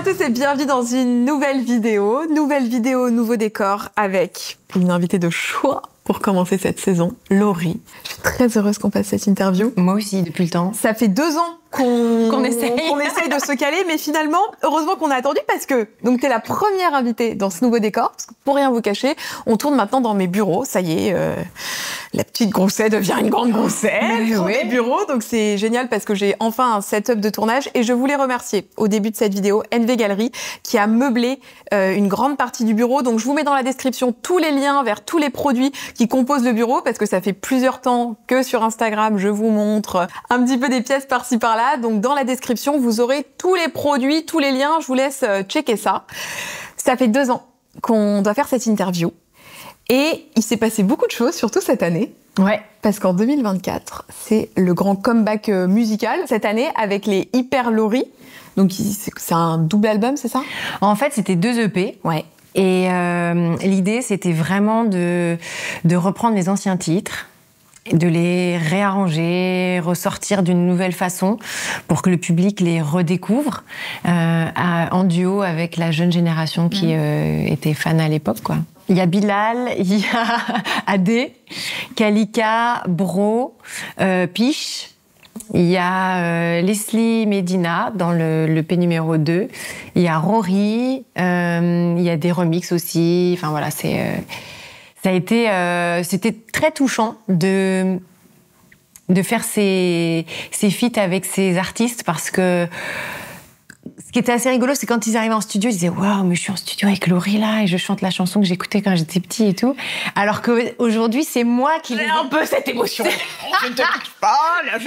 tous et bienvenue dans une nouvelle vidéo, nouveau décor avec une invitée de choix pour commencer cette saison, Laurie. Je suis très heureuse qu'on fasse cette interview. Moi aussi, depuis le temps. Ça fait 2 ans qu'on essaye de se caler, mais finalement, heureusement qu'on a attendu parce que donc t'es la première invitée dans ce nouveau décor. Parce que pour rien vous cacher, on tourne maintenant dans mes bureaux. Ça y est, la petite Grousset devient une grande Grousset dans mes bureaux. Donc c'est génial parce que j'ai enfin un setup de tournage et je voulais remercier au début de cette vidéo NV Galerie qui a meublé une grande partie du bureau. Donc je vous mets dans la description tous les liens vers tous les produits qui composent le bureau parce que ça fait plusieurs temps que sur Instagram je vous montre un petit peu des pièces par-ci par-là. Donc dans la description, vous aurez tous les produits, tous les liens. Je vous laisse checker ça. Ça fait 2 ans qu'on doit faire cette interview. Et il s'est passé beaucoup de choses, surtout cette année. Ouais. Parce qu'en 2024, c'est le grand comeback musical. Cette année, avec les Hyper Laurie. Donc c'est un double album, c'est ça? En fait, c'était 2 EP. Ouais. Et l'idée, c'était vraiment de reprendre les anciens titres, de les réarranger, ressortir d'une nouvelle façon pour que le public les redécouvre en duo avec la jeune génération qui était fan à l'époque, quoi. Il y a Bilal, il y a Adé, Kalika, Bro, Piche. Il y a Leslie Medina dans le EP numéro 2. Il y a Rory. Il y a des remixes aussi. Enfin voilà, c'était très touchant de faire ces feats avec ces artistes parce que ce qui était assez rigolo, c'est quand ils arrivaient en studio, ils disaient « Waouh, mais je suis en studio avec Laurie là et je chante la chanson que j'écoutais quand j'étais petit et tout. » Alors qu'aujourd'hui, c'est moi qui... J'ai un peu cette émotion. Je ne te pique pas, là,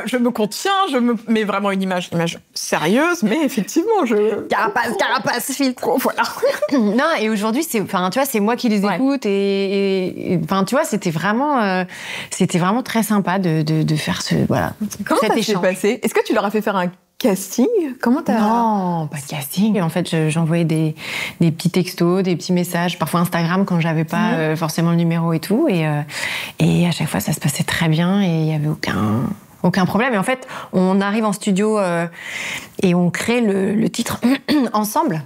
je me contiens, je me mets vraiment une image sérieuse, mais effectivement, Carapace, filtre. Voilà. Non, et aujourd'hui, tu vois, c'est moi qui les écoute et enfin, tu vois, c'était vraiment très sympa de faire Comment ça s'est passé? Est-ce que tu leur as fait faire un casting? Comment t'as... Non, pas de casting. En fait, j'envoyais des petits textos, des petits messages, parfois Instagram quand j'avais pas forcément le numéro et tout. Et à chaque fois, ça se passait très bien et il y avait aucun problème. Et en fait, on arrive en studio et on crée le titre ensemble.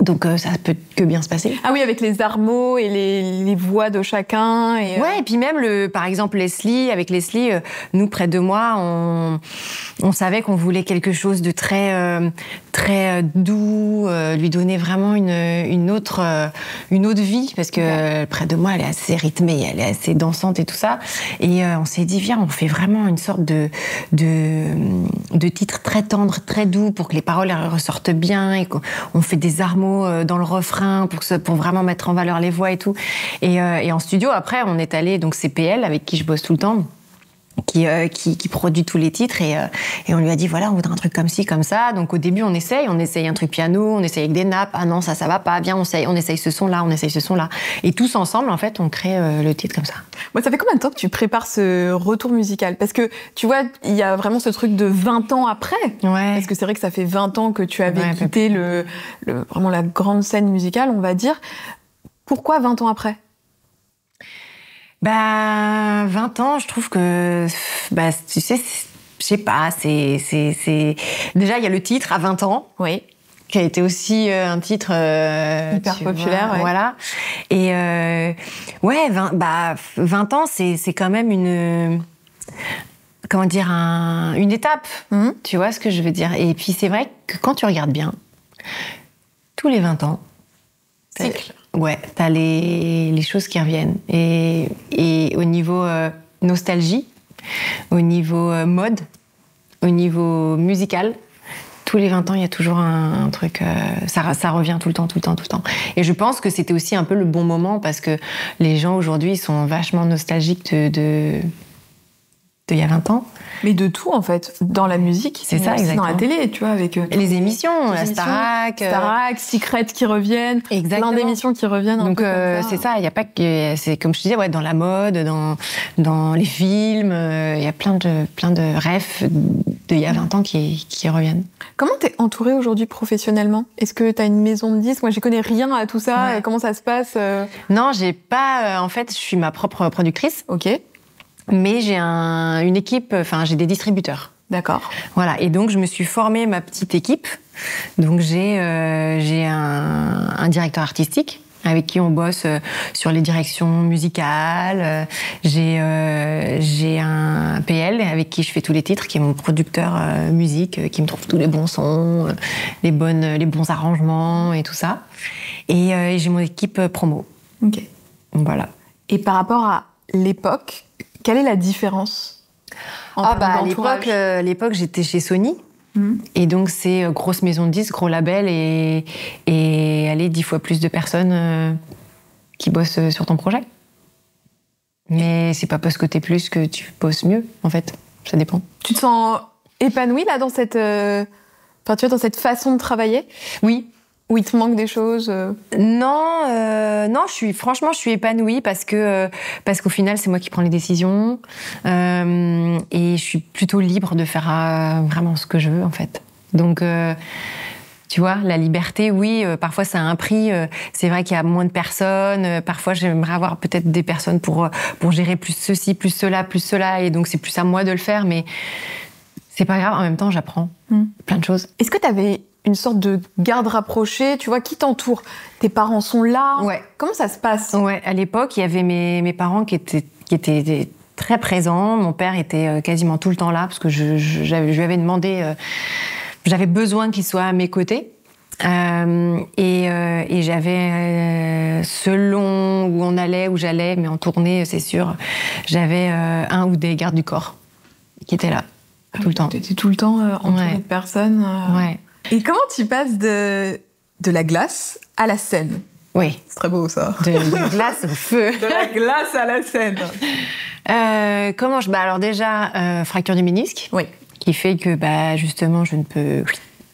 Donc ça peut que bien se passer. Ah oui, avec les armots et les voix de chacun. Et Ouais, et puis même, par exemple, avec Leslie, nous, près de moi, on savait qu'on voulait quelque chose de très doux, lui donner vraiment une autre vie, parce que près de moi, elle est assez rythmée, elle est assez dansante et tout ça. Et on s'est dit, viens, on fait vraiment une sorte de titre très tendre, très doux, pour que les paroles ressortent bien, et qu'on fait des armots dans le refrain pour vraiment mettre en valeur les voix et tout. Et en studio, après, on est allé, donc c'est PL, avec qui je bosse tout le temps, qui produit tous les titres, et on lui a dit, voilà, on voudrait un truc comme ci, comme ça. Donc au début, on essaye un truc piano, on essaye avec des nappes, ah non, ça va pas, viens, on essaye ce son-là, Et tous ensemble, en fait, on crée le titre comme ça. Moi, ça fait combien de temps que tu prépares ce retour musical? Parce que, tu vois, il y a vraiment ce truc de 20 ans après. Ouais. Parce que c'est vrai que ça fait 20 ans que tu avais quitté vraiment la grande scène musicale, on va dire. Pourquoi 20 ans après? 20 ans, je trouve que, tu sais, je sais pas, c'est... Déjà, il y a le titre à 20 ans. Oui. Qui a été aussi un titre hyper populaire, ouais. Voilà. Et 20 ans, c'est quand même une étape. Tu vois ce que je veux dire? Et puis c'est vrai que quand tu regardes bien, tous les 20 ans, cycle. Ouais, t'as les choses qui reviennent. Et au niveau nostalgie, au niveau mode, au niveau musical, tous les 20 ans, il y a toujours un truc... ça revient tout le temps. Et je pense que c'était aussi un peu le bon moment, parce que les gens, aujourd'hui, ils sont vachement nostalgiques de il y a 20 ans. Mais de tout, en fait. Dans la musique, c'est ça, exactement. Dans la télé, tu vois, avec... les émissions, la Starac... Secret qui reviennent. Exactement. Plein d'émissions qui reviennent. Donc, c'est ça, il n'y a pas que... C'est comme je te disais, dans la mode, dans les films, il y a plein de refs d'il y a 20 ans qui reviennent. Comment t'es entourée aujourd'hui professionnellement? Est-ce que t'as une maison de disques? Moi, j'y connais rien à tout ça. Ouais. Comment ça se passe? Non, j'ai pas... en fait, je suis ma propre productrice. Ok. Mais j'ai une équipe, j'ai des distributeurs. D'accord. Voilà, et donc je me suis formée ma petite équipe Donc j'ai un directeur artistique avec qui on bosse sur les directions musicales. J'ai un PL avec qui je fais tous les titres, qui est mon producteur musique, qui me trouve tous les bons sons, les bons arrangements et tout ça. Et j'ai mon équipe promo. Ok. Voilà. Et par rapport à l'époque, quelle est la différence à l'époque, j'étais chez Sony. Et donc, c'est grosse maison de disques, gros label et allez, 10 fois plus de personnes qui bossent sur ton projet. Mais c'est pas parce que t'es plus que tu bosses mieux, en fait. Ça dépend. Tu te sens épanouie, là, dans cette, dans cette façon de travailler? Oui. Où il te manque des choses? Non, je suis épanouie parce qu'au final, c'est moi qui prends les décisions et je suis plutôt libre de faire vraiment ce que je veux, en fait. Donc, tu vois, la liberté, oui, parfois ça a un prix. C'est vrai qu'il y a moins de personnes. Parfois, j'aimerais avoir peut-être des personnes pour gérer plus ceci, plus cela, et donc c'est plus à moi de le faire, mais c'est pas grave. En même temps, j'apprends plein de choses. Est-ce que tu avais une sorte de garde rapprochée, tu vois, qui t'entoure? Tes parents sont là? Ouais. Comment ça se passe? Ouais, à l'époque, il y avait mes parents qui étaient très présents. Mon père était quasiment tout le temps là, parce que je lui avais demandé, j'avais besoin qu'il soit à mes côtés. Et j'avais, selon où on allait, où j'allais, mais en tournée, c'est sûr, j'avais un ou des gardes du corps qui étaient là, tout le temps. T'étais tout le temps entourée de personnes. Ouais. Et comment tu passes de la glace à la scène? Oui. C'est très beau, ça. De glace au feu. De la glace à la scène. Alors déjà, fracture du ménisque. Oui. Qui fait que, justement, je ne peux...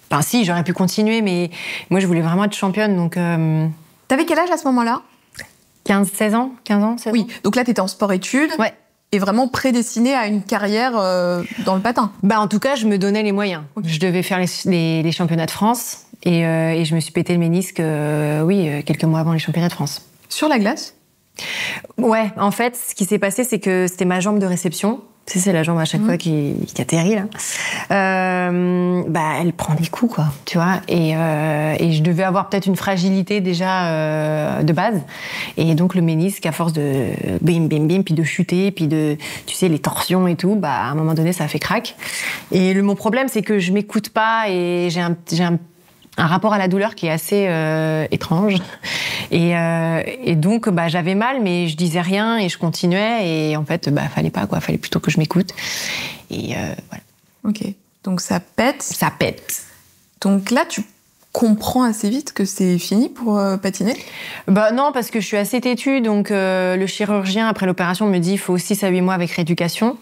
Enfin, si, j'aurais pu continuer, mais moi, je voulais vraiment être championne, donc... T'avais quel âge à ce moment-là? 16 ans. Oui, donc là, t'étais en sport-études. Ouais. Et vraiment prédestinée à une carrière dans le patin. En tout cas, je me donnais les moyens. Okay. Je devais faire les championnats de France et je me suis pété le ménisque, quelques mois avant les championnats de France. Sur la glace? Ouais, en fait, ce qui s'est passé, c'est que c'était ma jambe de réception. C'est la jambe à chaque fois qui atterrit, là. Elle prend des coups, quoi, tu vois. Et je devais avoir peut-être une fragilité déjà de base. Et donc, le ménisque, à force de bim, bim, bim, puis de chuter, puis de, tu sais, les torsions et tout, à un moment donné, ça a fait crack. Et mon problème, c'est que je m'écoute pas et j'ai un rapport à la douleur qui est assez étrange. Et donc, j'avais mal, mais je disais rien et je continuais. Et en fait, fallait pas, quoi. Fallait plutôt que je m'écoute. Et voilà. Ok. Donc, ça pète. Ça pète. Donc là, tu comprends assez vite que c'est fini pour patiner? Non, parce que je suis assez têtue. Donc, le chirurgien, après l'opération, me dit il faut 6 à 8 mois avec rééducation.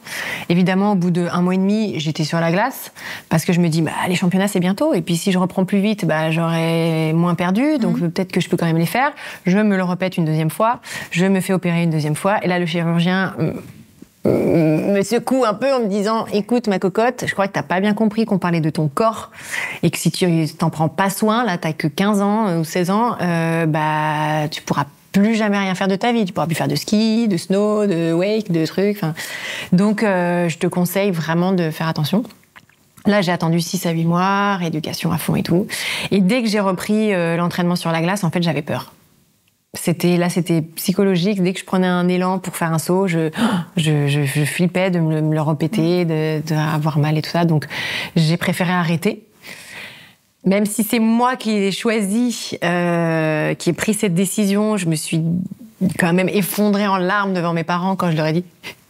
Évidemment, au bout de 1 mois et demi, j'étais sur la glace. Parce que je me dis, les championnats, c'est bientôt. Et puis, si je reprends plus vite, j'aurai moins perdu. Donc, peut-être que je peux quand même les faire. Je me le répète une deuxième fois. Je me fais opérer une deuxième fois. Et là, le chirurgien me secoue un peu en me disant écoute ma cocotte, je crois que t'as pas bien compris qu'on parlait de ton corps et que si tu t'en prends pas soin, là t'as que 15 ans ou 16 ans, tu pourras plus jamais rien faire de ta vie, tu pourras plus faire de ski, de snow, de wake, de trucs, donc je te conseille vraiment de faire attention. Là, j'ai attendu 6 à 8 mois, rééducation à fond et tout, et dès que j'ai repris l'entraînement sur la glace, en fait j'avais peur. C'était psychologique. Dès que je prenais un élan pour faire un saut, je flippais de me le répéter, d'avoir mal et tout ça. Donc, j'ai préféré arrêter. Même si c'est moi qui ai choisi, qui ai pris cette décision, je me suis quand même effondrée en larmes devant mes parents quand je leur ai dit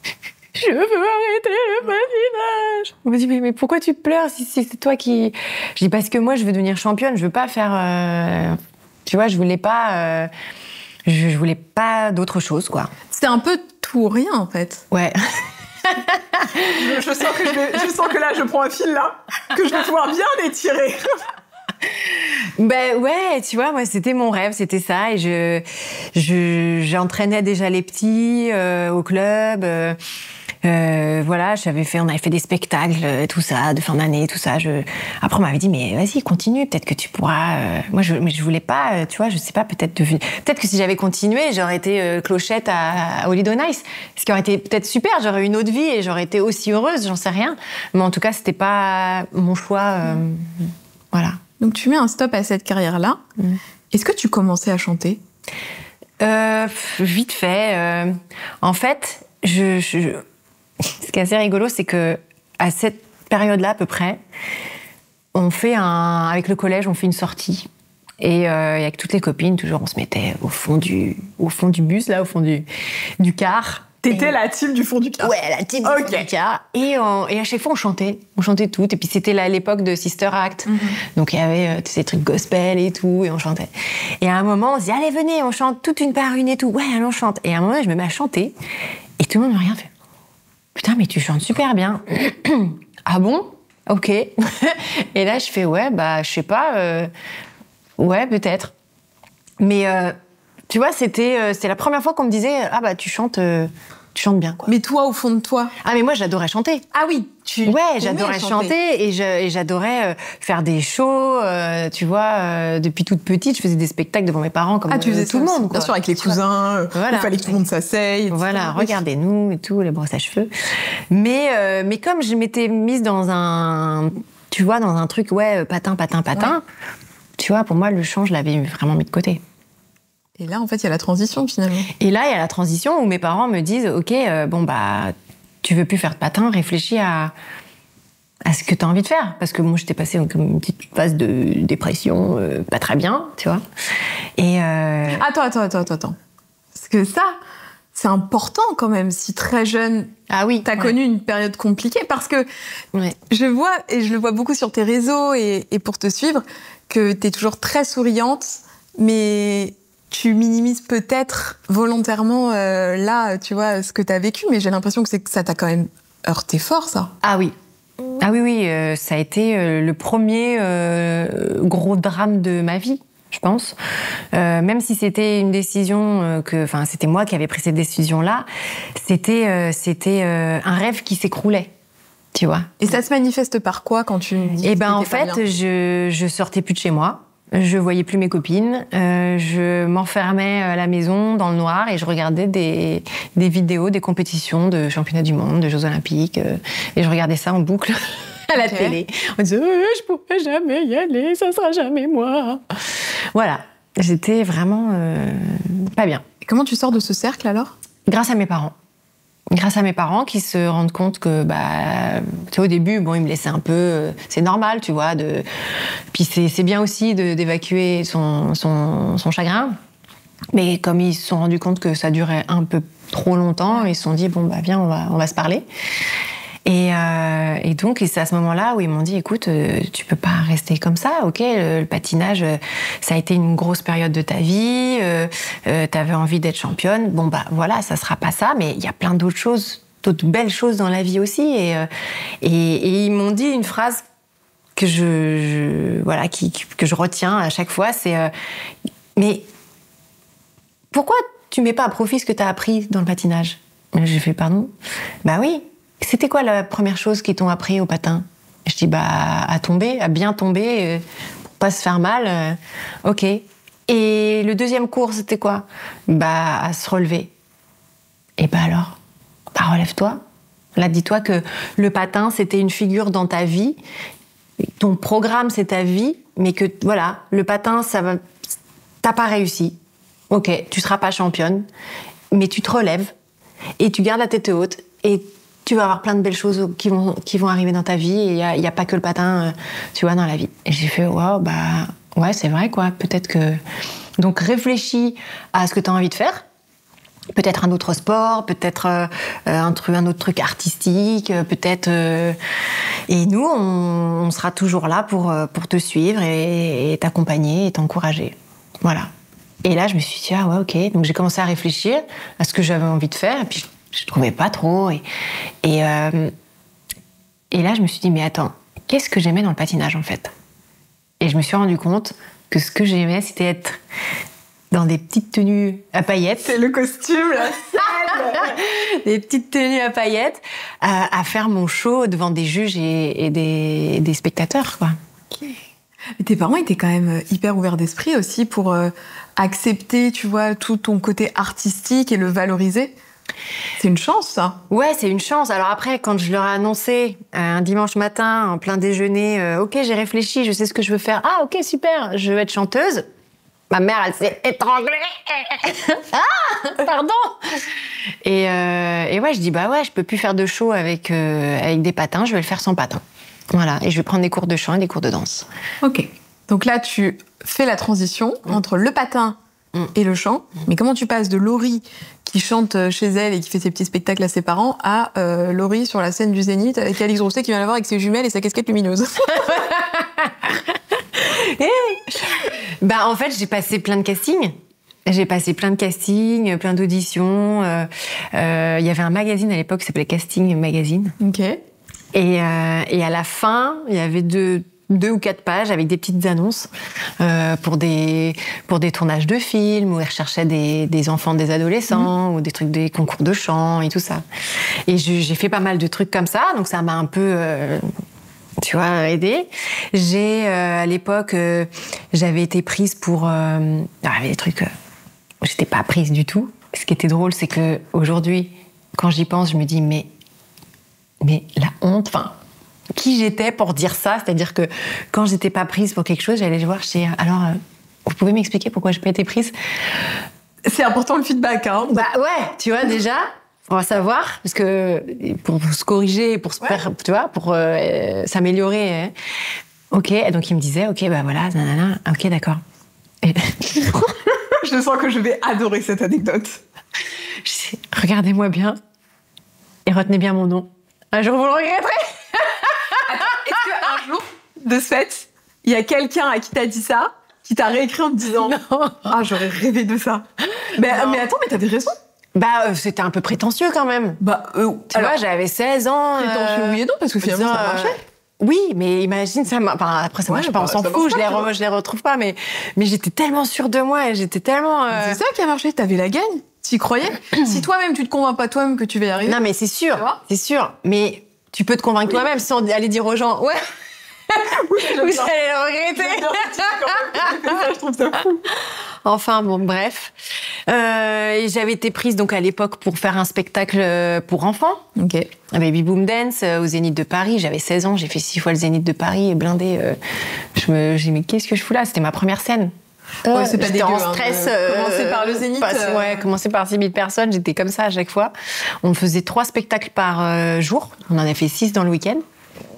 « Je veux arrêter le patinage !» On me dit « Mais pourquoi tu pleures si c'est toi qui... » Je dis « Parce que moi, je veux devenir championne. Je veux pas faire... Tu vois, je voulais pas... Je voulais pas d'autre chose, quoi. C'était un peu tout ou rien, en fait. Ouais. je sens que là, je prends un fil là, que je vais pouvoir bien l'étirer. Ouais, tu vois, moi, c'était mon rêve, c'était ça. Et j'entraînais déjà les petits au club. Voilà, on avait fait des spectacles, tout ça, de fin d'année, tout ça. Après, on m'avait dit, mais vas-y, continue, peut-être que tu pourras... Moi, je voulais pas, tu vois, je sais pas, peut-être que si j'avais continué, j'aurais été clochette à Holiday on Ice, ce qui aurait été peut-être super, j'aurais eu une autre vie et j'aurais été aussi heureuse, j'en sais rien. Mais en tout cas, c'était pas mon choix, voilà. Donc tu mets un stop à cette carrière-là. Est-ce que tu commençais à chanter ? Vite fait. En fait, ce qui est assez rigolo, c'est que à cette période-là, à peu près, avec le collège, on fait une sortie. Et avec toutes les copines, toujours, on se mettait au fond du bus, là, au fond du car. T'étais la team du fond du car. Ouais, la team du fond du car. Et à chaque fois, on chantait toutes. Et puis, c'était l'époque de Sister Act. Donc, il y avait ces trucs gospel et tout, et on chantait. Et à un moment, on se dit, allez, venez, on chante toute une par une et tout. Ouais, allez, on chante. Et à un moment, je me mets à chanter. Et tout le monde me regarde, fait, putain, mais tu chantes super bien. Ah bon ? Ok. Et là, je fais, ouais, je sais pas, ouais, peut-être. Mais, tu vois, c'était la première fois qu'on me disait, tu chantes bien, quoi. Mais toi, au fond de toi ? Ah, mais moi, j'adorais chanter. Ah oui, ouais, j'adorais chanter et j'adorais faire des shows, tu vois, depuis toute petite, je faisais des spectacles devant mes parents comme tu faisais tout le monde, quoi. Bien sûr, avec les cousins, voilà. Il fallait que tout le monde s'asseye. Voilà, regardez-nous et tout, les brosses à cheveux. Mais comme je m'étais mise dans un truc, ouais, patin, tu vois, pour moi, le chant, je l'avais vraiment mis de côté. Et là, en fait, il y a la transition, finalement. Et là, il y a la transition où mes parents me disent, OK, tu veux plus faire de patin, réfléchis à ce que tu as envie de faire. Parce que moi, j'étais passée dans une petite phase de dépression, pas très bien, tu vois. Et Attends. Parce que ça, c'est important quand même, si très jeune, t'as connu une période compliquée. Parce que je vois, et je le vois beaucoup sur tes réseaux et pour te suivre, que t'es toujours très souriante, mais tu minimises peut-être volontairement là, tu vois, ce que t'as vécu. Mais j'ai l'impression que ça t'a quand même heurté fort, ça. Ah oui, ça a été le premier gros drame de ma vie, je pense. Même si c'était une décision c'était moi qui avais pris cette décision-là, c'était un rêve qui s'écroulait, tu vois. Et ça se manifeste par quoi quand tu dis que en fait, je sortais plus de chez moi. Je voyais plus mes copines, je m'enfermais à la maison dans le noir et je regardais des vidéos, des compétitions de championnats du monde, de Jeux Olympiques, et je regardais ça en boucle à la télé. On disait je pourrais jamais y aller, ça sera jamais moi. Voilà, j'étais vraiment pas bien. Et comment tu sors de ce cercle alors ? Grâce à mes parents. Grâce à mes parents qui se rendent compte que, tu sais, au début, ils me laissaient un peu... c'est normal, tu vois. Puis c'est bien aussi d'évacuer son chagrin. Mais comme ils se sont rendus compte que ça durait un peu trop longtemps, ils se sont dit, viens, on va se parler. Et donc, c'est à ce moment-là où ils m'ont dit, écoute, tu peux pas rester comme ça, ok, le patinage, ça a été une grosse période de ta vie, t'avais envie d'être championne, voilà, ça sera pas ça, mais il y a plein d'autres choses, d'autres belles choses dans la vie aussi, et ils m'ont dit une phrase que que je retiens à chaque fois, c'est mais pourquoi tu mets pas à profit ce que t'as appris dans le patinage ? J'ai fait, pardon ? Oui. C'était quoi la première chose qu'ils t'ont appris au patin ? Je dis, à tomber, à bien tomber, pour pas se faire mal. Ok. Et le deuxième cours, c'était quoi ? À se relever. Et alors ? Relève-toi. Là, dis-toi que le patin, c'était une figure dans ta vie. Ton programme, c'est ta vie. Mais que, voilà, le patin, t'as pas réussi. Ok, tu seras pas championne. Mais tu te relèves. Et tu gardes la tête haute. Et tu vas avoir plein de belles choses qui vont arriver dans ta vie, et il n'y a pas que le patin, tu vois, dans la vie. Et j'ai fait, ouais, c'est vrai, quoi, peut-être que... Donc, réfléchis à ce que tu as envie de faire. Peut-être un autre sport, peut-être un autre truc artistique, peut-être... Et nous, on sera toujours là pour te suivre et t'accompagner et t'encourager. Voilà. Et là, je me suis dit, ah ouais, ok. Donc, j'ai commencé à réfléchir à ce que j'avais envie de faire, et puis je trouvais pas trop. Et là, je me suis dit, mais attends, qu'est-ce que j'aimais dans le patinage, en fait ? Et je me suis rendu compte que ce que j'aimais, c'était être dans des petites tenues à paillettes. C'est le costume, là. Des petites tenues à paillettes, à faire mon show devant des juges et des spectateurs, quoi. Okay. Mais tes parents étaient quand même hyper ouverts d'esprit aussi pour accepter, tu vois, tout ton côté artistique et le valoriser. C'est une chance, ça. Ouais, c'est une chance. Alors après, quand je leur ai annoncé un dimanche matin, en plein déjeuner, ok, j'ai réfléchi, je sais ce que je veux faire. Ah, ok, super, je veux être chanteuse. Ma mère, elle s'est étranglée. Ah, pardon. Et ouais, je dis bah ouais, je peux plus faire de show avec des patins, je vais le faire sans patins. Voilà, et je vais prendre des cours de chant et des cours de danse. Ok. Donc là, tu fais la transition entre le patin et le chant. Mais comment tu passes de Laurie qui chante chez elle et qui fait ses petits spectacles à ses parents à Laurie sur la scène du Zénith avec Alix Rousset qui vient la voir avec ses jumelles et sa casquette lumineuse? Bah en fait, j'ai passé plein de castings. J'ai passé plein de castings, plein d'auditions. Il y avait un magazine à l'époque qui s'appelait Casting Magazine. Ok. Et à la fin, il y avait deux ou 4 pages avec des petites annonces pour des tournages de films où ils recherchaient des enfants, des adolescents ou des trucs, des concours de chant et tout ça. Et j'ai fait pas mal de trucs comme ça, donc ça m'a un peu tu vois, aidée. À l'époque, j'avais été prise pour... il y avait des trucs... j'étais pas prise du tout. Ce qui était drôle, c'est que aujourd'hui, quand j'y pense, je me dis, mais la honte, enfin, qui j'étais pour dire ça? C'est-à-dire que quand j'étais pas prise pour quelque chose, j'allais le voir, je dis, alors, vous pouvez m'expliquer pourquoi j'ai pas été prise? C'est important le feedback, hein. Bah ouais, tu vois, déjà... On va savoir, parce que pour se corriger, pour se faire, tu vois, pour s'améliorer. Hein. Ok, et donc il me disait, ok, bah voilà, nanana, ok, d'accord. Et... Je sens que je vais adorer cette anecdote. Je dis, regardez-moi bien et retenez bien mon nom. Un jour vous le regretterez. Attends, est-ce qu'un jour, de ce fait, il y a quelqu'un à qui t'as dit ça, qui t'a réécrit en te disant, ah, j'aurais rêvé de ça. Mais attends, mais t'avais raison. Bah, c'était un peu prétentieux quand même. Bah, tu vois, j'avais 16 ans. Prétentieux, oui et non, parce que finalement, ça marchait. Oui, mais imagine, ça enfin, après, ça marche pas, on s'en fout, je les retrouve pas, mais j'étais tellement sûre de moi, et j'étais tellement... C'est ça qui a marché, t'avais la gagne, t'y croyais. Si toi-même, tu te convaincs pas toi-même que tu vas y arriver... Non, mais c'est sûr, mais tu peux te convaincre toi-même sans aller dire aux gens, ouais, vous allez le regretter. Je trouve ça fou. Enfin, bon, bref. Et j'avais été prise donc à l'époque pour faire un spectacle pour enfants. Ok. Baby Boom Dance au Zénith de Paris. J'avais 16 ans, j'ai fait 6 fois le Zénith de Paris et blindé. J'ai dit, mais qu'est-ce que je fous là? C'était ma première scène. Ouais, c'est pas j'étais dégueu, en stress. Commencer par le Zénith. Ouais, commencer par 6 000 personnes. J'étais comme ça à chaque fois. On faisait 3 spectacles par jour. On en a fait 6 dans le week-end.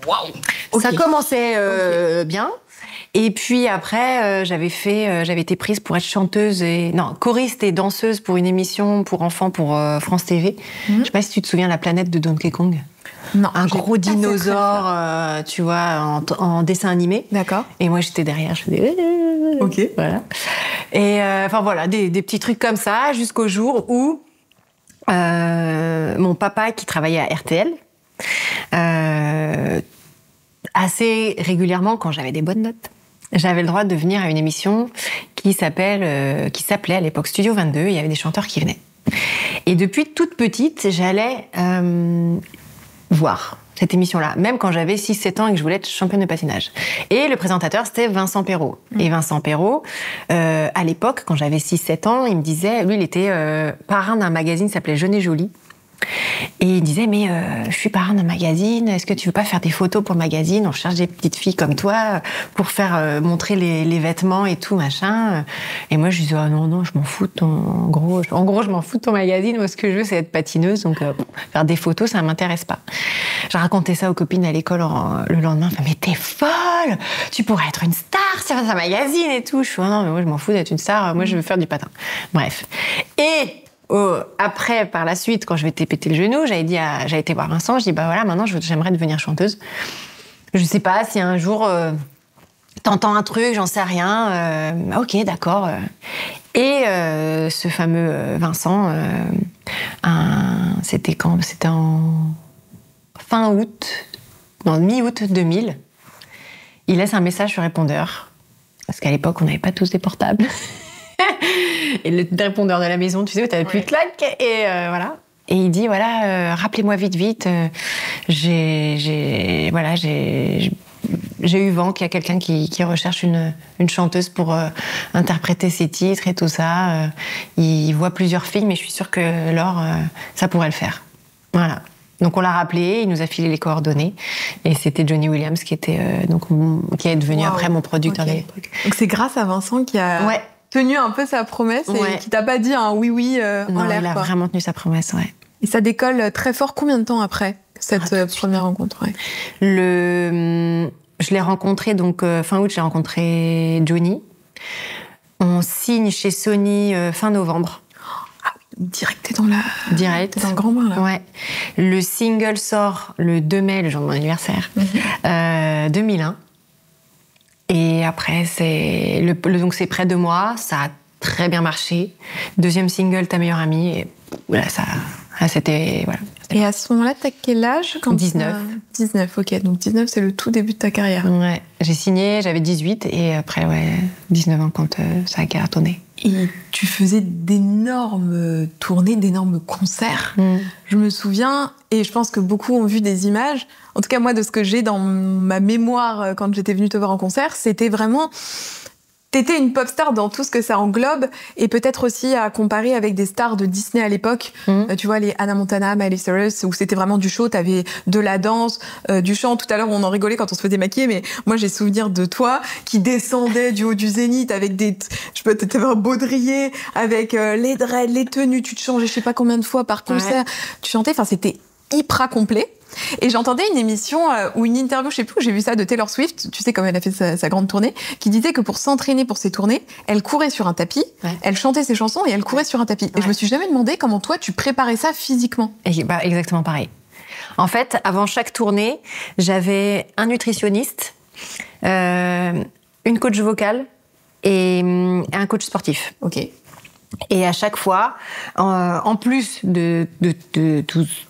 Waouh. Ça commençait bien. Et puis après, j'avais été prise pour être chanteuse choriste et danseuse pour une émission pour enfants pour France TV. Je sais pas si tu te souviens La planète de Donkey Kong. Non. Un gros dinosaure, tu vois, en dessin animé. D'accord. Et moi, j'étais derrière, je faisais... Ok. Voilà. Et enfin voilà, des petits trucs comme ça, jusqu'au jour où mon papa, qui travaillait à RTL, assez régulièrement, quand j'avais des bonnes notes, j'avais le droit de venir à une émission qui s'appelait à l'époque Studio 22. Il y avait des chanteurs qui venaient. Et depuis toute petite, j'allais voir cette émission-là, même quand j'avais 6-7 ans et que je voulais être championne de patinage. Et le présentateur, c'était Vincent Perrault. Et Vincent Perrault, à l'époque, quand j'avais 6-7 ans, il me disait, lui, il était parrain d'un magazine qui s'appelait Jeune et Jolie. Et il disait, mais je suis parrain d'un magazine, est-ce que tu veux pas faire des photos pour le magazine? On cherche des petites filles comme toi pour faire montrer les vêtements et tout, machin. Et moi, je disais, ah non, je m'en fous de ton... En gros, je m'en fous de ton magazine. Moi, ce que je veux, c'est être patineuse. Donc, faire des photos, ça m'intéresse pas. J'ai raconté ça aux copines à l'école le lendemain. Enfin, mais t'es folle! Tu pourrais être une star sur un magazine et tout. Je suis, non, mais moi, je m'en fous d'être une star. Moi, je veux faire du patin. Bref. Et... après, par la suite, quand je m'étais pété le genou, j'ai été voir Vincent, je dis, bah voilà, maintenant, j'aimerais devenir chanteuse. Je sais pas si un jour, t'entends un truc, j'en sais rien, ok, d'accord. Et ce fameux Vincent, c'était quand? C'était en fin août, non, mi-août 2000. Il laisse un message sur répondeur, parce qu'à l'époque, on n'avait pas tous des portables. Et le répondeur de la maison, tu sais, où t'avais plus de claque. Et voilà. Et il dit, voilà, rappelez-moi vite, je j'ai eu vent qu'il y a quelqu'un qui recherche une chanteuse pour interpréter ses titres et tout ça. Il voit plusieurs filles, mais je suis sûre que Laure, ça pourrait le faire. Voilà. Donc on l'a rappelé, il nous a filé les coordonnées, et c'était Johnny Williams qui était qui est devenu après mon producteur de l'époque. Donc c'est grâce à Vincent qui a tenu un peu sa promesse et qui t'a pas dit un oui en l'air. Il a vraiment tenu sa promesse, ouais. Et ça décolle très fort. Combien de temps après cette première rencontre? Je l'ai rencontré fin août, j'ai rencontré Johnny. On signe chez Sony fin novembre. Direct, t'es dans le grand bain, là. Ouais. Le single sort le 2 mai, le jour de mon anniversaire, 2001. Et après, donc c'est près de moi, ça a très bien marché. Deuxième single, Ta meilleure amie, et voilà, c'était... Voilà. Et à ce moment-là, t'as quel âge 19. 19, ok. Donc 19, c'est le tout début de ta carrière. Ouais. J'ai signé, j'avais 18, et après, 19 ans quand ça a cartonné. Et tu faisais d'énormes tournées, d'énormes concerts. Je me souviens, et je pense que beaucoup ont vu des images. En tout cas, moi, de ce que j'ai dans ma mémoire quand j'étais venue te voir en concert, c'était vraiment... T'étais une pop star dans tout ce que ça englobe, et peut-être aussi à comparer avec des stars de Disney à l'époque. Tu vois, les Hannah Montana, Miley Cyrus, où c'était vraiment du show, t'avais de la danse, du chant. Tout à l'heure, on en rigolait quand on se faisait maquiller, mais moi, j'ai souvenir de toi qui descendais du haut du zénith avec t'avais un baudrier, avec les dreads, les tenues, tu te changeais je sais pas combien de fois par concert. Tu chantais, enfin, c'était hyper complet. Et j'entendais une émission ou une interview, je sais plus où j'ai vu ça, de Taylor Swift, tu sais, comme elle a fait sa grande tournée, qui disait que pour s'entraîner pour ses tournées, elle courait sur un tapis, elle chantait ses chansons et elle courait sur un tapis. Et je me suis jamais demandé comment toi tu préparais ça physiquement. Exactement pareil. En fait, avant chaque tournée, j'avais un nutritionniste, une coach vocale et un coach sportif. Ok. Et à chaque fois, en plus de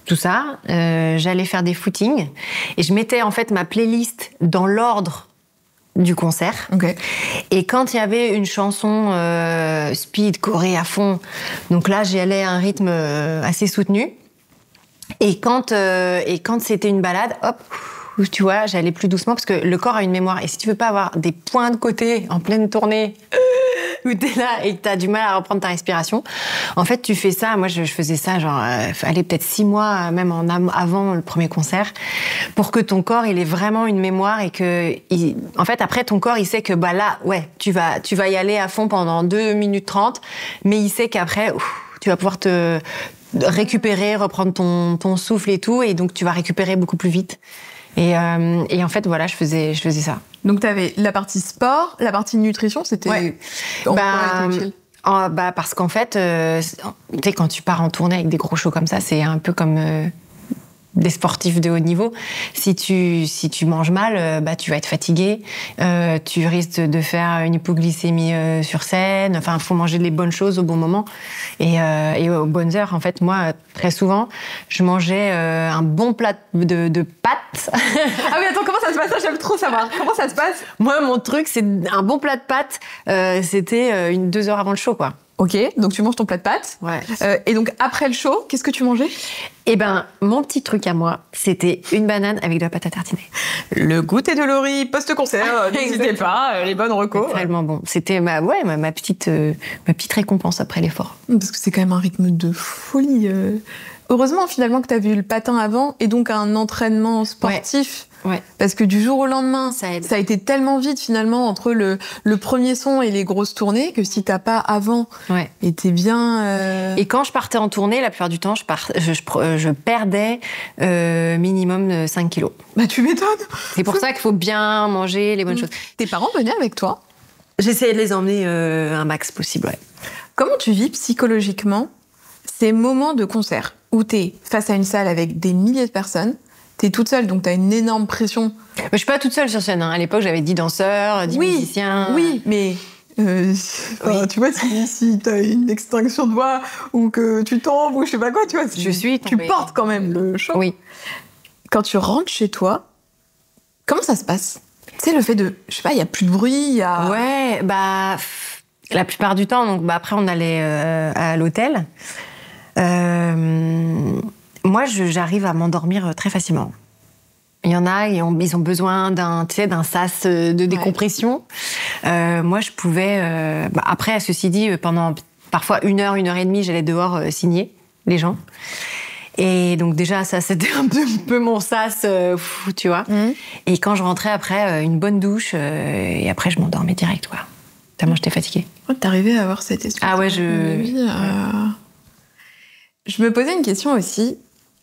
tout ça, j'allais faire des footings et je mettais en fait ma playlist dans l'ordre du concert. Okay. Et quand il y avait une chanson speed, choré à fond, donc là j'y allais à un rythme assez soutenu. Et quand c'était une balade, hop, tu vois, j'allais plus doucement parce que le corps a une mémoire. Et si tu veux pas avoir des points de côté en pleine tournée où t'es là et que t'as du mal à reprendre ta respiration, en fait, tu fais ça. Moi, je faisais ça, peut-être 6 mois, même avant le premier concert, pour que ton corps, il ait vraiment une mémoire et que, en fait, après, ton corps, il sait que, là, tu vas y aller à fond pendant 2 minutes 30, mais il sait qu'après, tu vas pouvoir te récupérer, reprendre ton souffle et tout, et donc tu vas récupérer beaucoup plus vite. Et en fait, voilà, je faisais ça. Donc, t'avais la partie sport, la partie nutrition, c'était... Ouais. Parce qu'en fait, tu sais, quand tu pars en tournée avec des gros shows comme ça, c'est un peu comme des sportifs de haut niveau. Si tu manges mal, tu vas être fatigué, tu risques de faire une hypoglycémie sur scène. Enfin, faut manger les bonnes choses au bon moment et aux bonnes heures. En fait, moi, très souvent, je mangeais un bon plat de pâtes. Ah oui, attends, comment ça se passe? Ça, j'aime trop savoir. Comment ça se passe? Moi, mon truc, c'est un bon plat de pâtes. C'était 2 heures avant le show, quoi. Ok, donc tu manges ton plat de pâtes. Ouais. Et donc après le show, qu'est-ce que tu mangeais? Eh ben, mon petit truc à moi, c'était une banane avec de la pâte à tartiner. Le goûter de Laurie post-concert, n'hésitez pas, les bonnes recos. C'est tellement bon. C'était ma petite récompense après l'effort. Parce que c'est quand même un rythme de folie. Heureusement finalement que tu as vu le patin avant et donc un entraînement sportif. Ouais. Parce que du jour au lendemain, ça a été tellement vite finalement entre le premier son et les grosses tournées que si t'as pas avant été bien... Et quand je partais en tournée, la plupart du temps, je perdais minimum 5 kilos. Bah tu m'étonnes. C'est pour ça qu'il faut bien manger les bonnes choses. Tes parents venaient avec toi? J'essayais de les emmener un max possible, ouais. Comment tu vis psychologiquement ces moments de concert où t'es face à une salle avec des milliers de personnes? T'es toute seule, donc t'as une énorme pression. Je suis pas toute seule sur scène. À l'époque, j'avais 10 danseurs, 10 musiciens. Oui, mais tu vois, si t'as une extinction de voix ou que tu tombes ou je sais pas quoi, tu vois, tu portes quand même le show. Oui. Quand tu rentres chez toi, comment ça se passe? Tu sais, le fait de, je sais pas, il y a plus de bruit, il y a... Ouais, la plupart du temps, donc après on allait à l'hôtel. Moi, j'arrive à m'endormir très facilement. Il y en a, ils ont besoin d'un sas de décompression. Moi, je pouvais... après, ceci dit, pendant parfois 1 heure, 1 heure et demie, j'allais dehors signer les gens. Et donc déjà, ça, c'était un peu mon sas, tu vois. Et quand je rentrais après, une bonne douche, et après, je m'endormais direct, quoi. Tellement j'étais fatiguée. T'arrivais à avoir cette espèce de vie. Je me posais une question aussi.